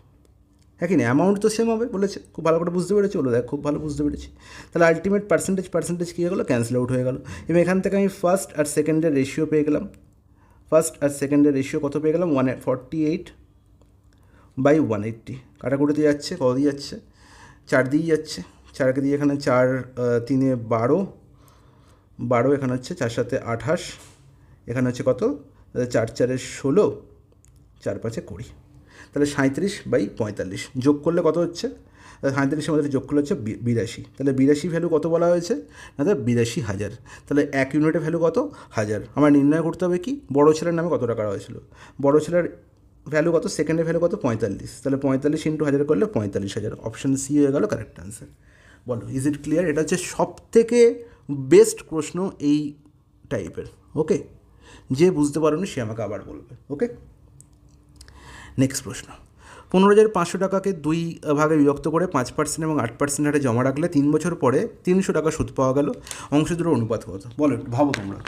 হ্যাঁ কি না? অ্যামাউন্ট তো সেম হবে বলেছে, খুব ভালো করে বুঝতে পেরেছি, বলো দেখ খুব ভালো বুঝতে পেরেছি। তাহলে আলটিমেট পার্সেন্টেজ কী হয়ে গেলো, ক্যান্সেল আউট হয়ে গেলো। এবং এখান থেকে আমি ফার্স্ট আর সেকেন্ডের রেশিও পেয়ে গেলাম। ফার্স্ট আর সেকেন্ডের রেশিও কত পেয়ে গেলাম, 148/180। কাটাকুটিতে যাচ্ছে, কত দিয়ে যাচ্ছে, 4 দিয়েই যাচ্ছে। 4কে দিয়ে এখানে 4 × 3 = 12, এখানে হচ্ছে 4 × 7 = 28, এখানে হচ্ছে কত, 4 × 4 = 16, 4 × 5 = 20। তাহলে 37/45 যোগ করলে কত হচ্ছে? 37-এর মধ্যে যোগ করলে হচ্ছে 82। তাহলে 82 ভ্যালু কত বলা হয়েছে? না, 82,000। তাহলে 1 ইউনিটের ভ্যালু কত? 1000। আমার নির্ণয় করতে হবে কি বড় ছেলের নামে কত টাকা হয়েছিল। বড় ছেলের ভ্যালু কত? সেকেন্ডের ভ্যালু কত? 45। তাহলে 45 × 1000 করলে 45,000। অপশান সি হয়ে গেল কারেক্ট আনসার। বলো, ইজ ইট ক্লিয়ার? এটা হচ্ছে সবথেকে বেস্ট প্রশ্ন এই টাইপের। ওকে, যে বুঝতে পারোনি সে আমাকে আবার বলবে। ওকে, নেক্সট প্রশ্ন। 15,500 টাকাকে 2 ভাগে বিভক্ত করে 5% এবং 8% হারে জমা রাখলে 3 বছর পরে 300 টাকা সুদ পাওয়া গেল। অংশ দুটোর অনুপাত কত? বলো, একটু ভাবো তোমরা।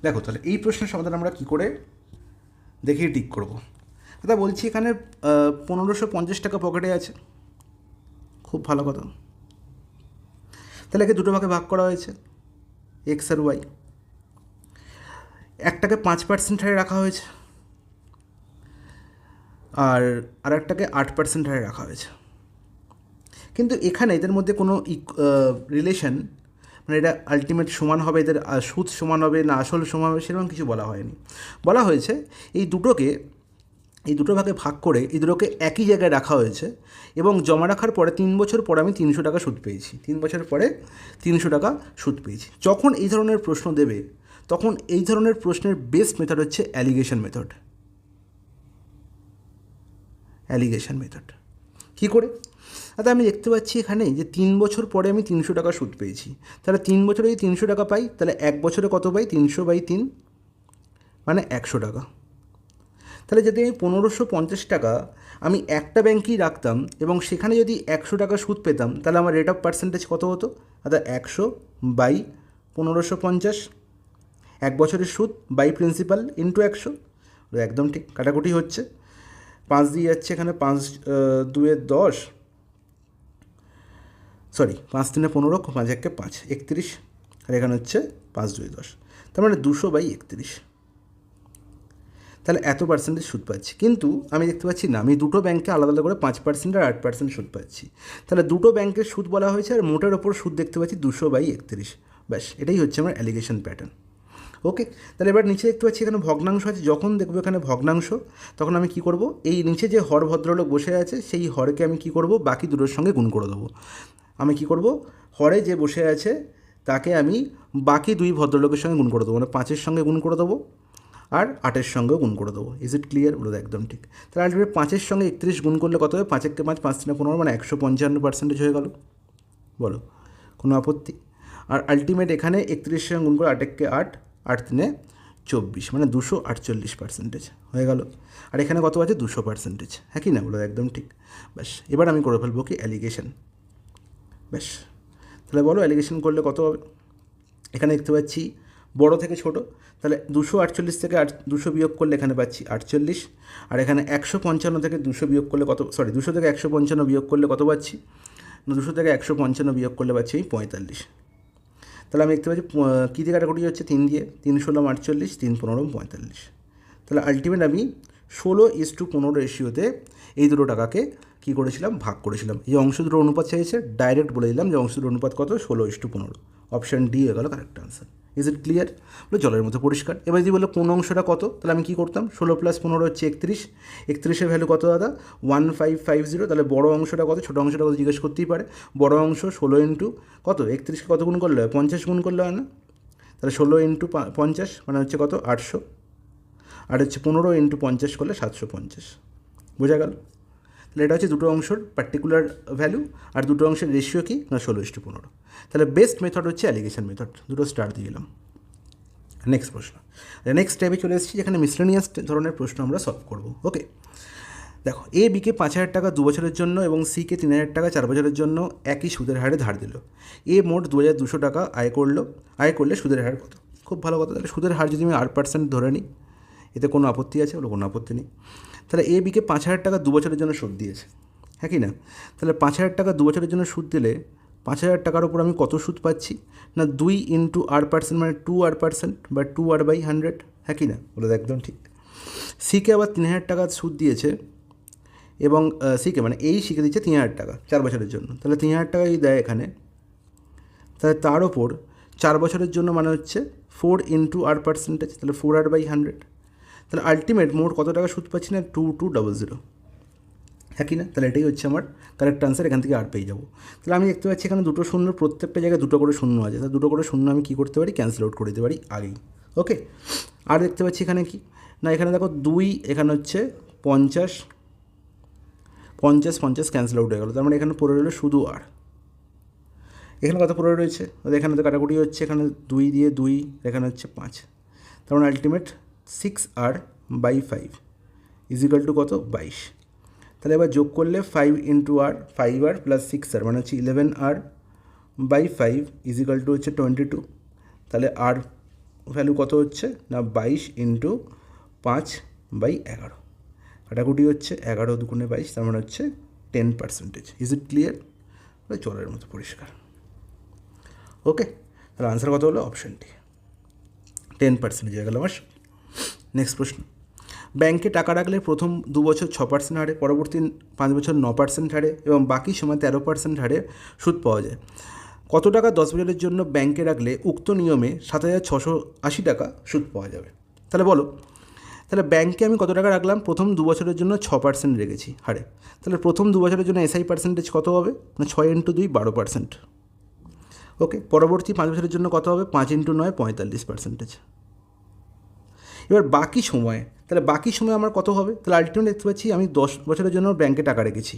দেখো, তাহলে এই প্রশ্নের সমাধান আমরা কী করে দেখিয়ে ঠিক করবো। দাদা বলছি এখানে 1550 টাকা পকেটে আছে, খুব ভালো কথা। তাহলে একে দুটো ভাগে ভাগ করা হয়েছে, এক্স আর ওয়াই। একটাকে 5% হারে রাখা হয়েছে আর আরেকটাকে 8% হারে রাখা হয়েছে। কিন্তু এখানে এদের মধ্যে কোনো রিলেশন, মানে এটা আলটিমেট সমান হবে, এদের সুদ সমান হবে না আসল সমান হবে, সেরকম কিছু বলা হয়নি। বলা হয়েছে এই দুটো ভাগে ভাগ করে এই দুটোকে একই জায়গায় রাখা হয়েছে এবং জমা রাখার পরে 3 বছর পরে আমি 300 টাকা সুদ পেয়েছি। 3 বছর পরে 300 টাকা সুদ পেয়েছি। যখন এই ধরনের প্রশ্ন দেবে তখন এই ধরনের প্রশ্নের বেস্ট মেথড হচ্ছে অ্যালিগেশন মেথড। অ্যালিগেশন মেথড কী করে? আচ্ছা, আমি দেখতে পাচ্ছি এখানে যে 3 বছর পরে আমি 300 টাকা সুদ পেয়েছি। তাহলে 3 বছরে যদি 300 টাকা পাই, তাহলে 1 বছরে কত পাই? 300/3 মানে 100 টাকা। তাহলে যদি আমি 1550 টাকা আমি একটা ব্যাঙ্কেই রাখতাম এবং সেখানে যদি 100 টাকা সুদ পেতাম, তাহলে আমার রেট অফ পার্সেন্টেজ কত হতো? অর্থাৎ 100/1550, 1 বছরের সুদ বাই প্রিন্সিপাল ইন্টু 100। একদম ঠিক, কাটাকুটি হচ্ছে, 5 দিয়ে যাচ্ছে এখানে, 5 2 10, সরি 5 3 15, 5 1 5, 31, আর এখানে হচ্ছে 5 2 10, তার মানে 200/31। তাহলে এত পার্সেন্টেজ সুদ পাচ্ছি। কিন্তু আমি দেখতে পাচ্ছি না, আমি দুটো ব্যাঙ্কে আলাদা আলাদা করে 5% আর 8% সুদ পাচ্ছি। তাহলে দুটো ব্যাঙ্কের সুদ বলা হয়েছে আর মোটের ওপর সুদ দেখতে পাচ্ছি 200/31। ব্যাস, এটাই হচ্ছে আমার অ্যালিগেশন প্যাটার্ন। ওকে, তাহলে এবার নিচে দেখতে পাচ্ছি এখানে ভগ্নাংশ আছে। যখন দেখবো এখানে ভগ্নাংশ, তখন আমি কি করব? এই নিচে যে হর ভদ্রলোক বসে আছে সেই হরকে আমি কি করব? বাকি দুটোর সঙ্গে গুণ করে দেবো। আমি কি করব? হরে যে বসে আছে তাকে আমি বাকি 2 ভদ্রলোকের সঙ্গে গুণ করে দেবো, মানে 5-এর সঙ্গে গুণ করে দেবো আর 8-এর সঙ্গেও গুণ করে দেবো। Is it clear? বলো, একদম ঠিক। তাহলে আলটিমেট 5-এর সঙ্গে 31 গুণ করলে কত হবে? 5 1 5, 5 3 15, মানে 155% হয়ে গেল। বলো, কোনো আপত্তি? আর আলটিমেট এখানে 31-এর সঙ্গে গুণ করে 8 1 8, 8 3 24, মানে 248% হয়ে গেল। আর এখানে কত আছে? 200%। হ্যাঁ কি না? বলো, একদম ঠিক। ব্যাস, এবার আমি করে ফেলবো কি? অ্যালিগেশন। ব্যাস, তাহলে বলো অ্যালিগেশন করলে কত হবে? এখানে দেখতে পাচ্ছি বড় থেকে ছোট, তাহলে 248 থেকে 200 বিয়োগ করলে এখানে পাচ্ছি 48, আর এখানে 155 থেকে 200 বিয়োগ করলে কত, সরি 200 থেকে 155 বিয়োগ করলে কত পাচ্ছি? 200 থেকে 155 বিয়োগ করলে পাচ্ছি এই 45। তাহলে আমি দেখতে পাচ্ছি কী দিয়ে কাটাকুটি হচ্ছে? 3 দিয়ে, 3 16 48, 3 15 45। তাহলে আলটিমেট আমি 16:15 রেশিওতে এই দুটো টাকাকে কী করেছিলাম? ভাগ করেছিলাম। এই অংশ দুটোর অনুপাত চাইছে, ডাইরেক্ট বলে দিলাম যে অংশ দুটোর অনুপাত কত? 16:15। অপশান ডি হয়ে গেল correct answer. Is it clear? বলে জলের মতো পরিষ্কার। এবার যদি বলে কোন অংশটা কত, তাহলে আমি কী করতাম? 16 + 15 হচ্ছে 31। 31-এর ভ্যালু কত দাদা? 1550। তাহলে বড় অংশটা কত, ছোটো অংশটা কত জিজ্ঞেস করতেই পারে। বড় অংশ 16 ইন্টু কত? 31কে কত গুণ করলে হয়? 50 গুণ করলে হয় না? তাহলে 16 ইন্টু 50 মানে হচ্ছে কত? 800। আর হচ্ছে 15 ইন্টু 50 করলে 750। বোঝা গেল? তাহলে এটা হচ্ছে দুটো অংশের পার্টিকুলার ভ্যালু, আর দুটো অংশের রেশিও কি না? 16:15। তাহলে বেস্ট মেথড হচ্ছে অ্যালিগেশন মেথড। দুটো স্টার দিয়ে দিলাম। নেক্সট প্রশ্ন, নেক্সট স্টেপে চলে এসেছি, যেখানে মিসলেনিয়াস ধরনের প্রশ্ন আমরা সলভ করব। ওকে, দেখো, এ বিকে 5,000 টাকা 2 বছরের জন্য এবং সিকে 3,000 টাকা 4 বছরের জন্য একই সুদের হারে ধার দিল। এ মোট 2,200 টাকা আয় করলে সুদের হার কত? খুব ভালো কথা। তাহলে সুদের হার যদি আমি 8% ধরে নিই, এতে কোনো আপত্তি আছে? বলো, কোনো আপত্তি নেই। তাহলে এ বিকে 5,000 টাকা 2 বছরের জন্য সুদ দিয়েছে, হ্যাঁ কি না? তাহলে 5,000 টাকা 2 বছরের জন্য সুদ দিলে 5,000 টাকার ওপর আমি কত সুদ পাচ্ছি? না 2 ইন্টু R% মানে 2R% বা 2R/100, হ্যাঁ কি না? বলে একদম ঠিক। সিকে আবার 3,000 টাকা সুদ দিয়েছে এবং সিকে মানে এই শিখে দিচ্ছে 3,000 টাকা 4 বছরের জন্য। তাহলে 3,000 টাকাই দেয় এখানে, তাহলে তার ওপর 4 বছরের জন্য মানে হচ্ছে 4 ইন্টু R%, তাহলে 4R/100। তাহলে আলটিমেট মোট কত টাকা সুদ পাচ্ছি? না 2200, হ্যাঁ কি না? তাহলে এটাই হচ্ছে আমার কারেক্ট আনসার, এখান থেকে আর পেয়ে যাবো। তাহলে আমি দেখতে পাচ্ছি এখানে দুটো শূন্য, প্রত্যেকটা জায়গায় দুটো করে শূন্য আছে, তাহলে দুটো করে শূন্য আমি কী করতে পারি? ক্যান্সেল আউট করে দিতে পারি আগেই। ওকে, আর দেখতে পাচ্ছি এখানে কি না, এখানে দেখো 2, এখানে হচ্ছে 50 ক্যান্সেল আউট হয়ে গেলো, তার মানে এখানে পড়ে রইলো শুধু আর। এখানে কত পড়ে রয়েছে? এখানে তো কাটাকুটি হচ্ছে, এখানে 2 দিয়ে 2, এখানে হচ্ছে 5, তার মানে আলটিমেট 6R/5 ইজিক্যাল টু কত? 22। তাহলে এবার যোগ করলে 5 ইন্টু আর, 5R প্লাস 6R মানে হচ্ছে 11R/5 ইজিক্যাল টু হচ্ছে 22। তাহলে আর ভ্যালু কত হচ্ছে? না 22 ইন্টু 5/11, কাটাকুটি হচ্ছে 11 দুগুণে 22, তার মানে হচ্ছে 10%। Is it clear? জলের মতো পরিষ্কার। ওকে, তাহলে আনসার কত হলো? অপশান ডি, 10% হয়ে গেল আমার। নেক্সট প্রশ্ন, ব্যাংকে টাকা রাখলে প্রথম 2 বছর 6% হারে, পরবর্তী 5 বছর 9% হারে এবং বাকি সময় 13% হারে সুদ পাওয়া যায়। কত টাকা 10 বছরের জন্য ব্যাংকে রাখলে উক্ত নিয়মে 7,680 টাকা সুদ পাওয়া যাবে? তাহলে বলো, তাহলে ব্যাংকে আমি কত টাকা রাখলাম? প্রথম 2 বছরের জন্য 6% রেখেছি হারে, তাহলে প্রথম 2 বছরের জন্য এসআই পার্সেন্টেজ কত হবে? না 6 ইন্টু 2 12%। ওকে, পরবর্তী 5 বছরের জন্য কত হবে? 5 ইন্টু 9 45%। এবার বাকি সময়, তাহলে বাকি সময় আমার কত হবে? তাহলে আলটিমেট দেখতে পাচ্ছি আমি 10 বছরের জন্য ব্যাংকে টাকা রেখেছি,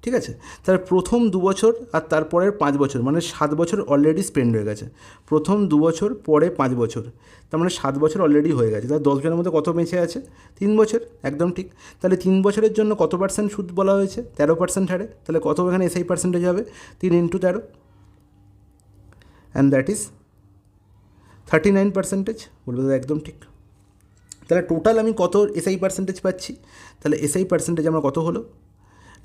ঠিক আছে? তাহলে প্রথম 2 বছর আর তারপরের 5 বছর মানে 7 বছর অলরেডি স্পেন্ড হয়ে গেছে। প্রথম 2 বছর পরে 5 বছর, তার মানে 7 বছর অলরেডি হয়ে গেছে। তাহলে 10 বছরের মধ্যে কত বেঁচে আছে? 3 বছর, একদম ঠিক। তাহলে 3 বছরের জন্য কত পার্সেন্ট সুদ বলা হয়েছে? 13% হারে, তাহলে কত এখানে এসআই পার্সেন্টেজ হবে? 3 ইন্টু 13 অ্যান্ড দ্যাট ইজ 39%। বলবো তো একদম ঠিক। তাহলে টোটাল আমি কত এসআই পার্সেন্টেজ পাচ্ছি? তাহলে এসআই পার্সেন্টেজ আমার কত হলো?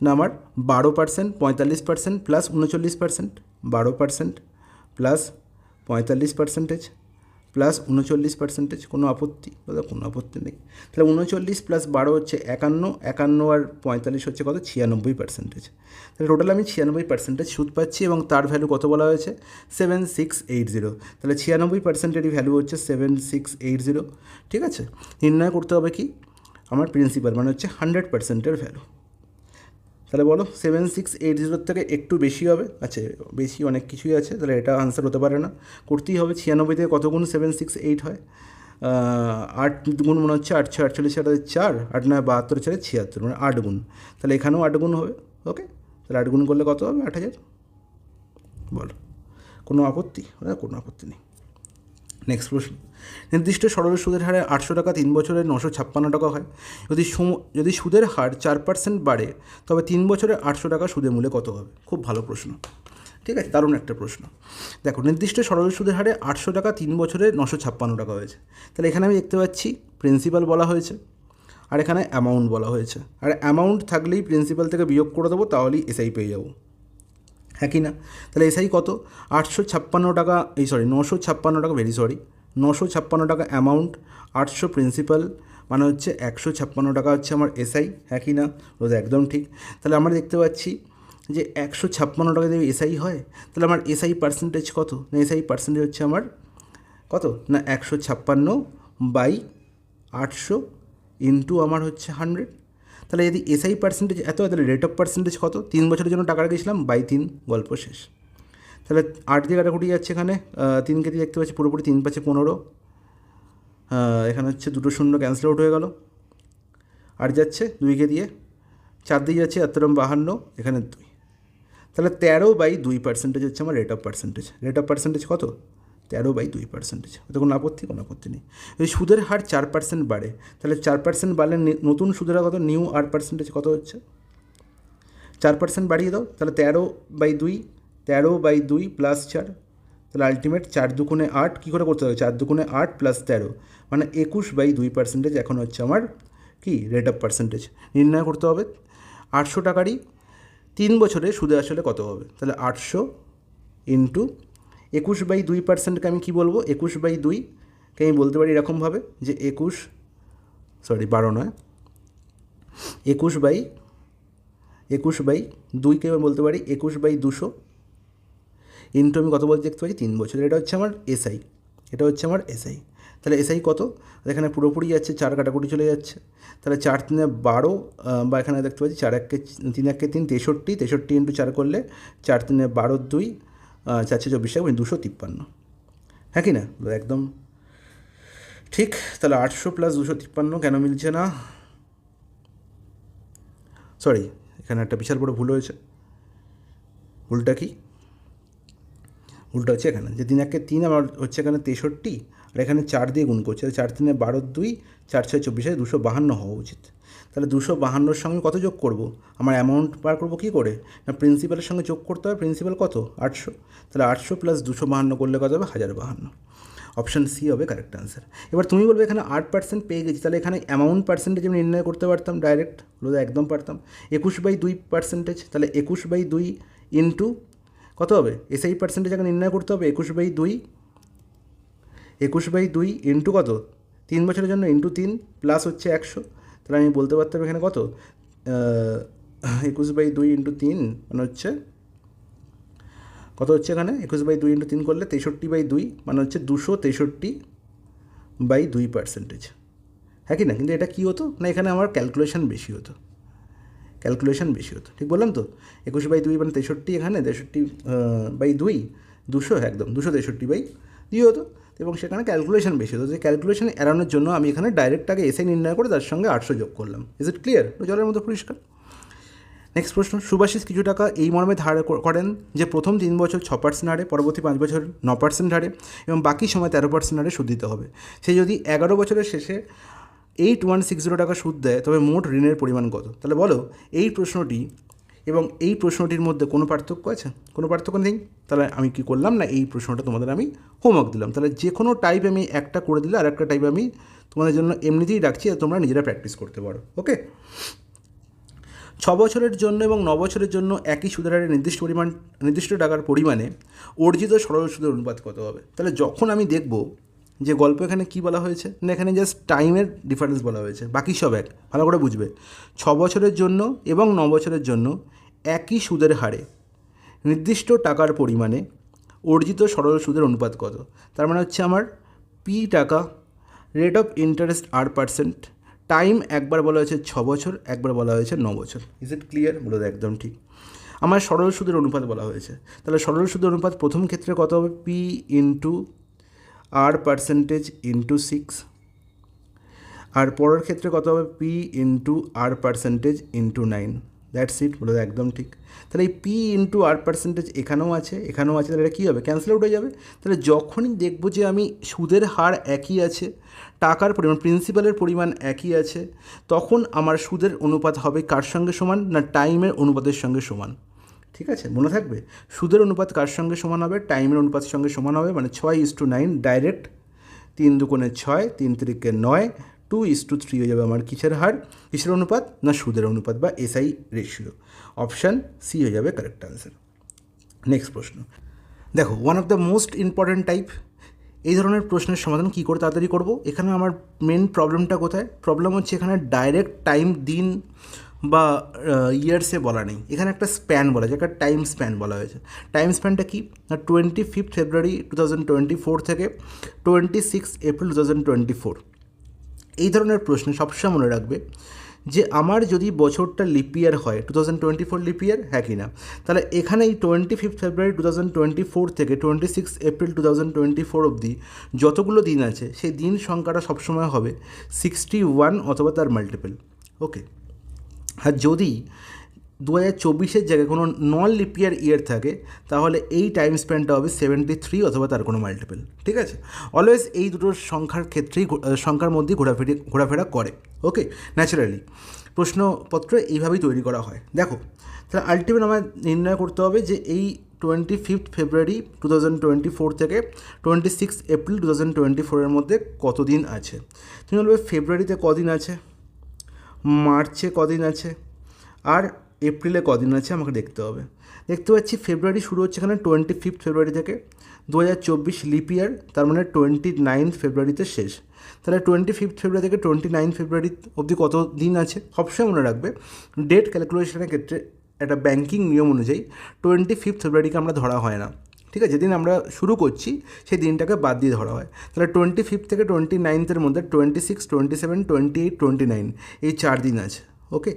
না আমার 12%, 45% প্লাস 39%, 12% প্লাস 45% প্লাস 39%। কোনো আপত্তি? দাদা কোনো আপত্তি নেই। তাহলে 39 প্লাস 12 হচ্ছে 51, 51 আর 45 হচ্ছে কত? 96%। তাহলে টোটাল আমি 96% সুদ পাচ্ছি এবং তার ভ্যালু কত বলা হয়েছে? 7680। তাহলে 96%এরই ভ্যালু হচ্ছে 7680, ঠিক আছে? নির্ণয় করতে হবে কি? আমার প্রিন্সিপাল মানে হচ্ছে 100%-এর ভ্যালু। তাহলে বলো 7680 থেকে একটু বেশি হবে? আচ্ছা, বেশি অনেক কিছুই আছে, তাহলে এটা আনসার হতে পারে না, করতেই হবে। 96 থেকে কত গুণ 768 হয়? 8 গুণ মনে হচ্ছে 8 6 48 4, 8 9 72 4 76, মানে 8 গুণ। তাহলে এখানেও 8 গুণ হবে। ওকে, তাহলে 8 গুণ করলে কত হবে? 8000। বলো, কোনো আপত্তি? কোনো আপত্তি নেই। নেক্সট প্রশ্ন, নির্দিষ্ট সরল সুদের হারে 800 টাকা 3 বছরে 956 টাকা হয়। যদি সুদের হার 4% বাড়ে তবে 3 বছরে 800 টাকা সুদের মূল্যে কত হবে? খুব ভালো প্রশ্ন, ঠিক আছে, দারুণ একটা প্রশ্ন। দেখো, নির্দিষ্ট সরল সুদের হারে 800 টাকা 3 বছরে 956 টাকা হয়েছে। তাহলে এখানে আমি দেখতে পাচ্ছি প্রিন্সিপাল বলা হয়েছে আর এখানে অ্যামাউন্ট বলা হয়েছে, আর অ্যামাউন্ট থাকলেই প্রিন্সিপাল থেকে বিয়োগ করে দেবো, তাহলেই এসআই পেয়ে যাবো, হ্যাঁ কি না? তাহলে এসআই কত? 856 টাকা, 956 টাকা, 956 টাকা অ্যামাউন্ট, 800 প্রিন্সিপাল, মানে হচ্ছে 156 টাকা হচ্ছে আমার এসআই, হ্যাঁ কি না? ওটা একদম ঠিক। তাহলে আমরা দেখতে পাচ্ছি যে 156 টাকা যদি এসআই হয়, তাহলে আমার এসআই পার্সেন্টেজ কত? না এসআই পার্সেন্টেজ হচ্ছে আমার কত? না 156/800 ইন্টু আমার হচ্ছে 100। তাহলে যদি এসআই পার্সেন্টেজ এত হয়, তাহলে রেট অফ পার্সেন্টেজ কত? 3 বছরের জন্য টাকা রেখেছিলাম, /3, গল্প শেষ। তাহলে 8 দিয়ে কাটাকুটি যাচ্ছে, এখানে 3 কেটে দেখতে পাচ্ছি পুরোপুরি 3 5 15, এখানে হচ্ছে দুটো শূন্য ক্যান্সেল আউট হয়ে গেল, 8 যাচ্ছে 2কে দিয়ে, 4 দিয়ে যাচ্ছে 52, এখানে 2, তাহলে 13/2% হচ্ছে আমার rate of percentage. Rate of percentage কত? 13/2%। ওতে কোনো আপত্তি? কোনো আপত্তি নেই। যদি সুদের হার 4% বাড়ে, তাহলে 4% বাড়লে নতুন সুদের হার কত? নিউ আর পার্সেন্টেজ কত হচ্ছে? 4% বাড়িয়ে দাও, তাহলে 13/2 প্লাস 4, তাহলে আলটিমেট 4 দুগুণে 8, কী করে করতে হবে? 4 দুগুণে 8 প্লাস 13 মানে 21/2% এখন হচ্ছে আমার কি? Rate of percentage. নির্ণয় করতে হবে 800 টাকারই 3 বছরে সুদে আসলে কত হবে? তাহলে 800 ইন্টু 21/2%কে আমি কী বলবো, 21/2কে আমি বলতে পারি এরকমভাবে যে 12 নয়, 21/2কে আমি বলতে পারি 21/200 ইন্টু আমি কত বলতে দেখতে পাচ্ছি 3 বছর। এটা হচ্ছে আমার এসআই, তাহলে এসআই কত, এখানে পুরোপুরি যাচ্ছে 4 কাটাকুটি চলে যাচ্ছে, তাহলে 4 3 12, বা এখানে দেখতে পাচ্ছি 4 1 3 1 3 63 ইন্টু 4 করলে 4 3 12 2 4 6 24 253, হ্যাঁ কি না, একদম ঠিক। তাহলে 800 + 253 কেন মিলছে না, সরি এখানে একটা বিশাল বড় ভুল হয়েছে। ভুলটা কি, ভুলটা হচ্ছে এখানে যে 3 1 3 আমার হচ্ছে এখানে 63, আর এখানে 4 দিয়ে গুণ করছে, 4 3 12 2 4 6 24 252 হওয়া উচিত। তাহলে 252-র সঙ্গে কত যোগ করব, আমার অ্যামাউন্ট বার করবো কী করে, না প্রিন্সিপালের সঙ্গে যোগ করতে হবে। প্রিন্সিপাল কত, 800, তাহলে 800 + 252 করলে কত হবে, 1052। অপশান সি হবে কারেক্ট আনসার। এবার তুমি বলবে এখানে 8% পেয়ে গেছি, তাহলে এখানে অ্যামাউন্ট পার্সেন্টেজ আমি নির্ণয় করতে পারতাম ডাইরেক্ট, বলে একদম পারতাম। 21/2%, তাহলে 21/2 ইন্টু কত হবে, এসআই পার্সেন্টেজ আগে নির্ণয় করতে হবে, 21/2 ইন্টু কত, 3 বছরের জন্য ইন্টু 3 প্লাস হচ্ছে 100, তাহলে আমি বলতে পারতাম এখানে কত, 21/2 ইন্টু 3 মানে হচ্ছে কত হচ্ছে এখানে, 21/2 ইন্টু 3 করলে 63/2 মানে হচ্ছে 263/2%, হ্যাঁ কি না। কিন্তু এটা কী হতো না, এখানে আমার ক্যালকুলেশন বেশি হতো, ঠিক বললাম তো। 21/2 মানে 63, এখানে 63/2 200, একদম 263/2 হতো, এবং সেখানে ক্যালকুলেশন বেশি হতো। যে ক্যালকুলেশন এড়ানোর জন্য আমি এখানে ডাইরেক্ট আগে এসআই নির্ণয় করে তার সঙ্গে 800 যোগ করলাম। ইজ ইট ক্লিয়ার, জলের মতো পরিষ্কার। নেক্সট প্রশ্ন, সুভাষিস কিছু টাকা এই মর্মে ধার করেন যে প্রথম 3 বছর 6% হারে, পরবর্তী 5 বছর 9% হারে এবং বাকি সময় 13% হারে সুদ দিতে হবে। সে যদি 11 বছরের শেষে 8160 টাকা সুদ দেয়, তবে মোট ঋণের পরিমাণ কত। তাহলে বলো এই প্রশ্নটি এবং এই প্রশ্নটির মধ্যে কোনো পার্থক্য আছে, কোনো পার্থক্য নেই। তাহলে আমি কী করলাম না, এই প্রশ্নটা তোমাদের আমি হোমওয়ার্ক দিলাম। তাহলে যে কোনো টাইপ আমি একটা করে দিলে আর একটা টাইপ আমি তোমাদের জন্য এমনিতেই রাখছি, তোমরা নিজেরা প্র্যাকটিস করতে পারো। ওকে, 6 বছরের জন্য এবং 9 বছরের জন্য একই সুদের হারে নির্দিষ্ট টাকার পরিমাণে অর্জিত সরল সুদের অনুপাত কত হবে। তাহলে যখন আমি দেখব যে গল্প এখানে কী বলা হয়েছে না, এখানে জাস্ট টাইমের ডিফারেন্স বলা হয়েছে, বাকি সব এক, ভালো করে বুঝবে। 6 বছরের জন্য এবং 9 বছরের জন্য একই সুদের হারে নির্দিষ্ট টাকার পরিমাণে অর্জিত সরল সুদের অনুপাত কত। তার মানে হচ্ছে আমার পি টাকা, rate of interest R%, time একবার বলা হয়েছে 6 বছর, একবার বলা হয়েছে 9 বছর। ইজ ইট ক্লিয়ার, বলে একদম ঠিক। আমার সরল সুদের অনুপাত বলা হয়েছে, তাহলে সরল সুদের অনুপাত প্রথম ক্ষেত্রে কত হবে, P ইন্টু R% ইন্টু 6, আর পরের ক্ষেত্রে কত হবে, P into R% into 9। That's it, বলে একদম ঠিক। তাহলে এই P ইন্টু R% এখানেও আছে, তাহলে এটা কী হবে, ক্যান্সেল আউট হয়ে যাবে। তাহলে যখনই দেখব যে আমি সুদের হার একই আছে, টাকার পরিমাণ প্রিন্সিপালের পরিমাণ একই আছে, তখন আমার সুদের অনুপাত হবে কার সঙ্গে সমান, না টাইমের অনুপাতের সঙ্গে সমান। ঠিক আছে, মনে থাকবে, সুদের অনুপাত কার সঙ্গে সমান হবে, টাইমের অনুপাতের সঙ্গে সমান হবে। মানে 6:9 ডাইরেক্ট, 3 দুগুণে 6, 3 তিরিকে 9, 2:3 হয়ে যাবে আমার কিসের হার, কিসের অনুপাত, না সুদের অনুপাত বা এসআই রেশিও। অপশান সি হয়ে যাবে কারেক্ট আনসার। নেক্সট প্রশ্ন দেখো, one of the most important type. এই ধরনের প্রশ্নের সমাধান কী করে তাড়াতাড়ি করব, এখানে আমার মেন প্রবলেমটা কোথায়, প্রবলেম হচ্ছে এখানে ডাইরেক্ট টাইম দিন বা ইয়ার্সে বলা নেই, এখানে একটা স্প্যান বলা হয়েছে, একটা টাইম স্প্যান বলা হয়েছে। টাইম স্প্যানটা কি, না 25 ফেব্রুয়ারি 2024 থেকে 26 এপ্রিল 2024। এই ধরনের প্রশ্নে সবসময় মনে রাখবে যে আমার যদি বছরটা লিপ ইয়ার হয়, 2024 লিপ ইয়ার, হ্যাঁ কি না, তাহলে এখানে এই 25 ফেব্রুয়ারি 2024 থেকে 26 এপ্রিল 2024 অবধি যতগুলো দিন আছে, সেই দিন সংখ্যাটা সবসময় হবে 61 অথবা তার মাল্টিপল। ওকে, আর যদি 2024 জায়গায় কোনো নন লিপ ইয়ার থাকে, তাহলে এই টাইম স্প্যানটা হবে 73 অথবা তার কোনো মাল্টিপল। ঠিক আছে, অলওয়েজ এই দুটো সংখ্যার মধ্যেই ঘোরাফেরা করে। ওকে, ন্যাচারালি প্রশ্নপত্র এইভাবেই তৈরি করা হয়। দেখো, তাহলে আলটিমেট আমার নির্ণয় করতে হবে যে এই 25 ফেব্রুয়ারি 2024 থেকে 26 এপ্রিল 2024 মধ্যে কতদিন আছে। তুমি বলবে ফেব্রুয়ারিতে কদিন আছে, মার্চে কদিন আছে, আর এপ্রিলে কদিন আছে আমাকে দেখতে হবে। দেখতে পাচ্ছি ফেব্রুয়ারি শুরু হচ্ছে এখানে 25 ফেব্রুয়ারি থেকে, 2024 লিপ ইয়ার, তার মানে 29 ফেব্রুয়ারিতে শেষ। তাহলে 25 ফেব্রুয়ারি থেকে 29 ফেব্রুয়ারি অবধি কত দিন আছে? সবসময় মনে রাখবে ডেট ক্যালকুলেশনের ক্ষেত্রে একটা ব্যাঙ্কিং নিয়ম অনুযায়ী 25 ফেব্রুয়ারিকে আমরা ধরা হয় না, ঠিক আছে? যেদিন আমরা শুরু করছি সেই দিনটাকে বাদ দিয়ে ধরা হয়। তাহলে 25 থেকে 29 মধ্যে 26, 27, 28, 29 এই 4 দিন আছে। ওকে,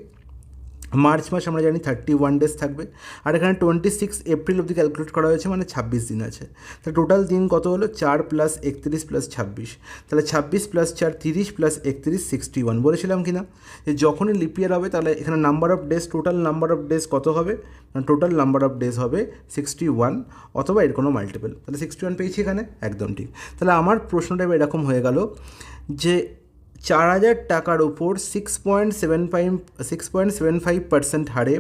মার্চ মাস আমরা জানি 31 ডেজ থাকবে, আর এখানে 26 এপ্রিল অবধি ক্যালকুলেট করা হয়েছে, মানে 26 দিন আছে। তাহলে টোটাল দিন কত হলো? 4 + 31 + 26। তাহলে 26 + 4 30 + 31 61। বলেছিলাম কি না যে যখনই লিপ ইয়ার হবে তাহলে এখানে number of days, total number of days কত হবে? টোটাল নাম্বার অফ ডেজ হবে 61 অথবা এর কোনো মাল্টিপল। তাহলে 61 পেয়েছি এখানে, একদম ঠিক। তাহলে আমার প্রশ্নটা এরকম হয়ে গেল যে 4,000 টাকার ওপর 6.75% হারে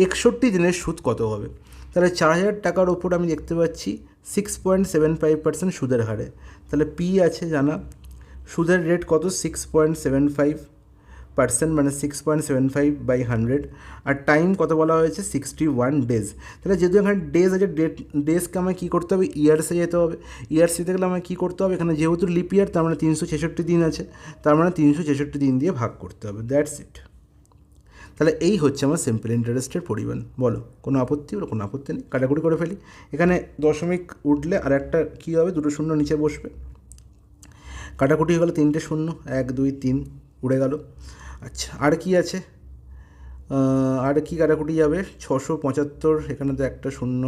61 দিনের সুদ কত হবে? তাহলে 4,000 টাকার ওপর আমি দেখতে পাচ্ছি 6.75% সুদের হারে। তাহলে পি আছে জানা, সুদের রেট কত? 6.75%, মানে 6.75/100, আর টাইম কত বলা হয়েছে? 61 ডেজ। তাহলে যেহেতু এখানে ডেজ আছে, ডেজকে আমায় কী করতে হবে? ইয়ার্সে যেতে হবে। ইয়ার্সে যেতে গেলে আমায় কী করতে হবে? এখানে যেহেতু লিপ ইয়ার তার মানে 366 দিন আছে, তার মানে 366 দিন দিয়ে ভাগ করতে হবে। That's it. তাহলে এই হচ্ছে আমার সিম্পল ইন্টারেস্টের পরিমাণ। বলো কোনো আপত্তি? বলো কোনো আপত্তি নেই, কাটাকুটি করে ফেলি। এখানে দশমিক উঠলে আর একটা কী হবে? দুটো শূন্য নিচে বসবে, কাটাকুটি হয়ে গেলো 3টে শূন্য, 1 2 3 উড়ে গেল। আচ্ছা, আর কি আছে? আর কি কাটাকুটি যাবে? 675, এখানে তো একটা শূন্য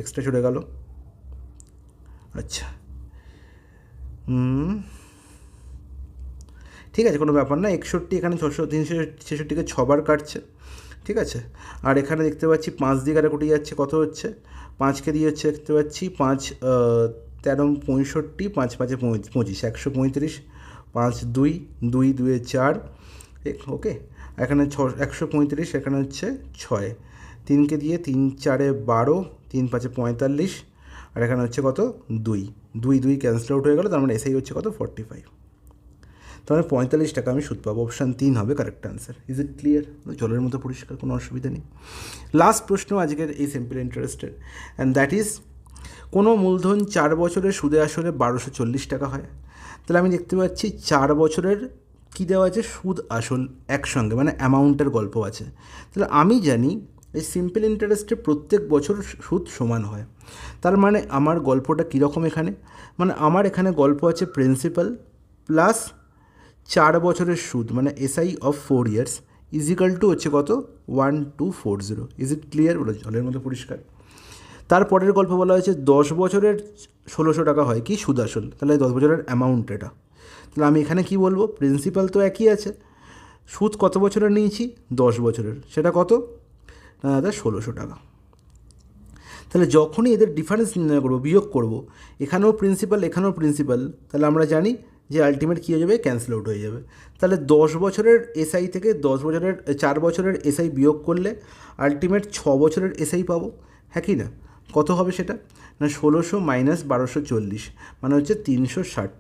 এক্সট্রা চলে গেল। আচ্ছা, ঠিক আছে, কোনো ব্যাপার না। 61 এখানে 366কে 6বার কাটছে, ঠিক আছে। আর এখানে দেখতে পাচ্ছি 5 দিয়ে কাটাকুটি যাচ্ছে, কত হচ্ছে? 5কে দিয়ে হচ্ছে দেখতে পাচ্ছি 5 13 65, 5 5 25, 135, 5 2 2 2 4, ওকে। এখানে 135, এখানে হচ্ছে 6, 3কে দিয়ে 3 4 12, 3 5 45, আর এখানে হচ্ছে কত? 2 2 2 ক্যান্সেল আউট হয়ে গেল, তার মানে এসেই হচ্ছে কত? 45। তার মানে 45 টাকা আমি সুদ পাবো। অপশান 3 হবে correct answer. Is it clear? জলের মতো পরিষ্কার, কোনো অসুবিধা নেই। লাস্ট প্রশ্ন আজকের এই সিম্পল ইন্টারেস্টের, অ্যান্ড দ্যাট ইজ কোনো মূলধন 4 বছরের সুদে আসলে 1240 টাকা হয়। তাহলে আমি দেখতে পাচ্ছি 4 বছরের কী দেওয়া আছে? সুদ আসল একসঙ্গে, মানে অ্যামাউন্টের গল্প আছে। তাহলে আমি জানি এই সিম্পল ইন্টারেস্টে প্রত্যেক বছর সুদ সমান হয়। তার মানে আমার গল্পটা কীরকম এখানে? মানে আমার এখানে গল্প আছে প্রিন্সিপাল প্লাস 4 বছরের সুদ, মানে SI of 4 years is equal to হচ্ছে কত? 1240। Is it clear? বলে জলের মতো পরিষ্কার। তারপরের গল্প বলা হয়েছে 10 বছরের 1600 টাকা হয় কি? সুদ আসল। তাহলে 10 বছরের অ্যামাউন্ট এটা। তাহলে আমি এখানে কি বলবো? প্রিন্সিপাল তো একই আছে, সুদ কত বছরের নিয়েছি? 10 বছরের, সেটা কত? না দাদা 1600 টাকা। তাহলে যখনই এদের ডিফারেন্স নির্ণয় করবো, বিয়োগ করবো, এখানেও প্রিন্সিপাল এখানেও প্রিন্সিপাল, তাহলে আমরা জানি যে আলটিমেট কী হয়ে যাবে? ক্যান্সেল আউট হয়ে যাবে। তাহলে 10 বছরের এসআই থেকে 4 বছরের এসআই বিয়োগ করলে আলটিমেট 6 বছরের এসআই পাবো, হ্যাঁ কি না? কত হবে সেটা? না 1600 - 1240, মানে হচ্ছে 360।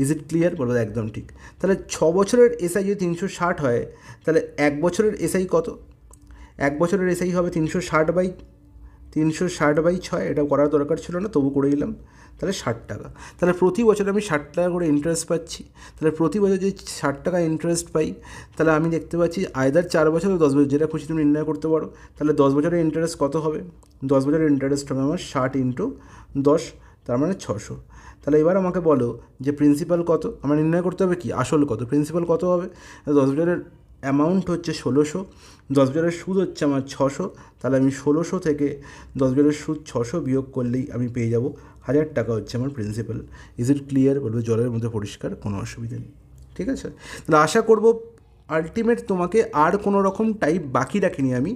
Is it clear? বলো একদম ঠিক। তাহলে 6 বছরের এসআই যদি 360 হয়, তাহলে 1 বছরের এসআই কত? 1 বছরের এসআই হবে 360/6। এটা করার দরকার ছিল না, তবু করে দিলাম। তাহলে 60 টাকা। তাহলে প্রতি বছর আমি 60 টাকা করে ইন্টারেস্ট পাচ্ছি। তাহলে প্রতি বছর যদি 60 টাকা ইন্টারেস্ট পাই, তাহলে আমি দেখতে পাচ্ছি আইদার 4 বছর বা 10 বছর, যেটা খুশি তুমি নির্ণয় করতে পারো। তাহলে 10 বছরের ইন্টারেস্ট কত হবে? 10 বছরের ইন্টারেস্ট হবে আমার 60 × 10, তার মানে 600। তাহলে এবার আমাকে বলো যে প্রিন্সিপাল কত? আমার নির্ণয় করতে হবে কি? আসল কত? প্রিন্সিপাল কত হবে? 10 বছরের অ্যামাউন্ট হচ্ছে 1600, 10 বছরের সুদ হচ্ছে আমার 600। তাহলে আমি 1600 থেকে 10 বছরের সুদ 600 বিয়োগ করলেই আমি পেয়ে যাব 1000 টাকা হচ্ছে আমার প্রিন্সিপাল। Is it clear? বলবো জলের মধ্যে পরিষ্কার, কোনো অসুবিধা নেই। ঠিক আছে, তাহলে আশা করব আলটিমেট তোমাকে আর কোনো রকম টাইপ বাকি রাখিনি আমি,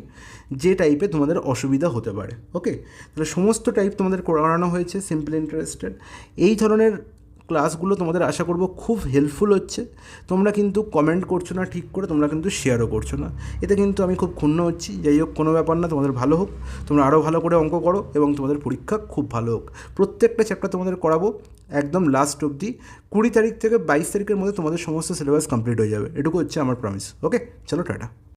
যে টাইপে তোমাদের অসুবিধা হতে পারে। ওকে, তাহলে সমস্ত টাইপ তোমাদের করানো হয়েছে সিম্পল ইন্টারেস্টেড। এই ধরনের ক্লাসগুলো তোমাদের আশা করব খুব হেল্পফুল হচ্ছে। তোমরা কিন্তু কমেন্ট করছো না ঠিক করে, তোমরা কিন্তু শেয়ারও করছো না, এতে কিন্তু আমি খুব ক্ষুণ্ণ হচ্ছি। যাই হোক, কোনো ব্যাপার না, তোমাদের ভালো হোক, তোমরা আরও ভালো করে অঙ্ক করো এবং তোমাদের পরীক্ষা খুব ভালো হোক। প্রত্যেকটা চ্যাপ্টার তোমাদের করাবো একদম লাস্ট অবধি। 20 তারিখ থেকে 22 তারিখের মধ্যে তোমাদের সমস্ত সিলেবাস কমপ্লিট হয়ে যাবে, এটুকু হচ্ছে আমার প্রমিস। ওকে, চলো টাটা।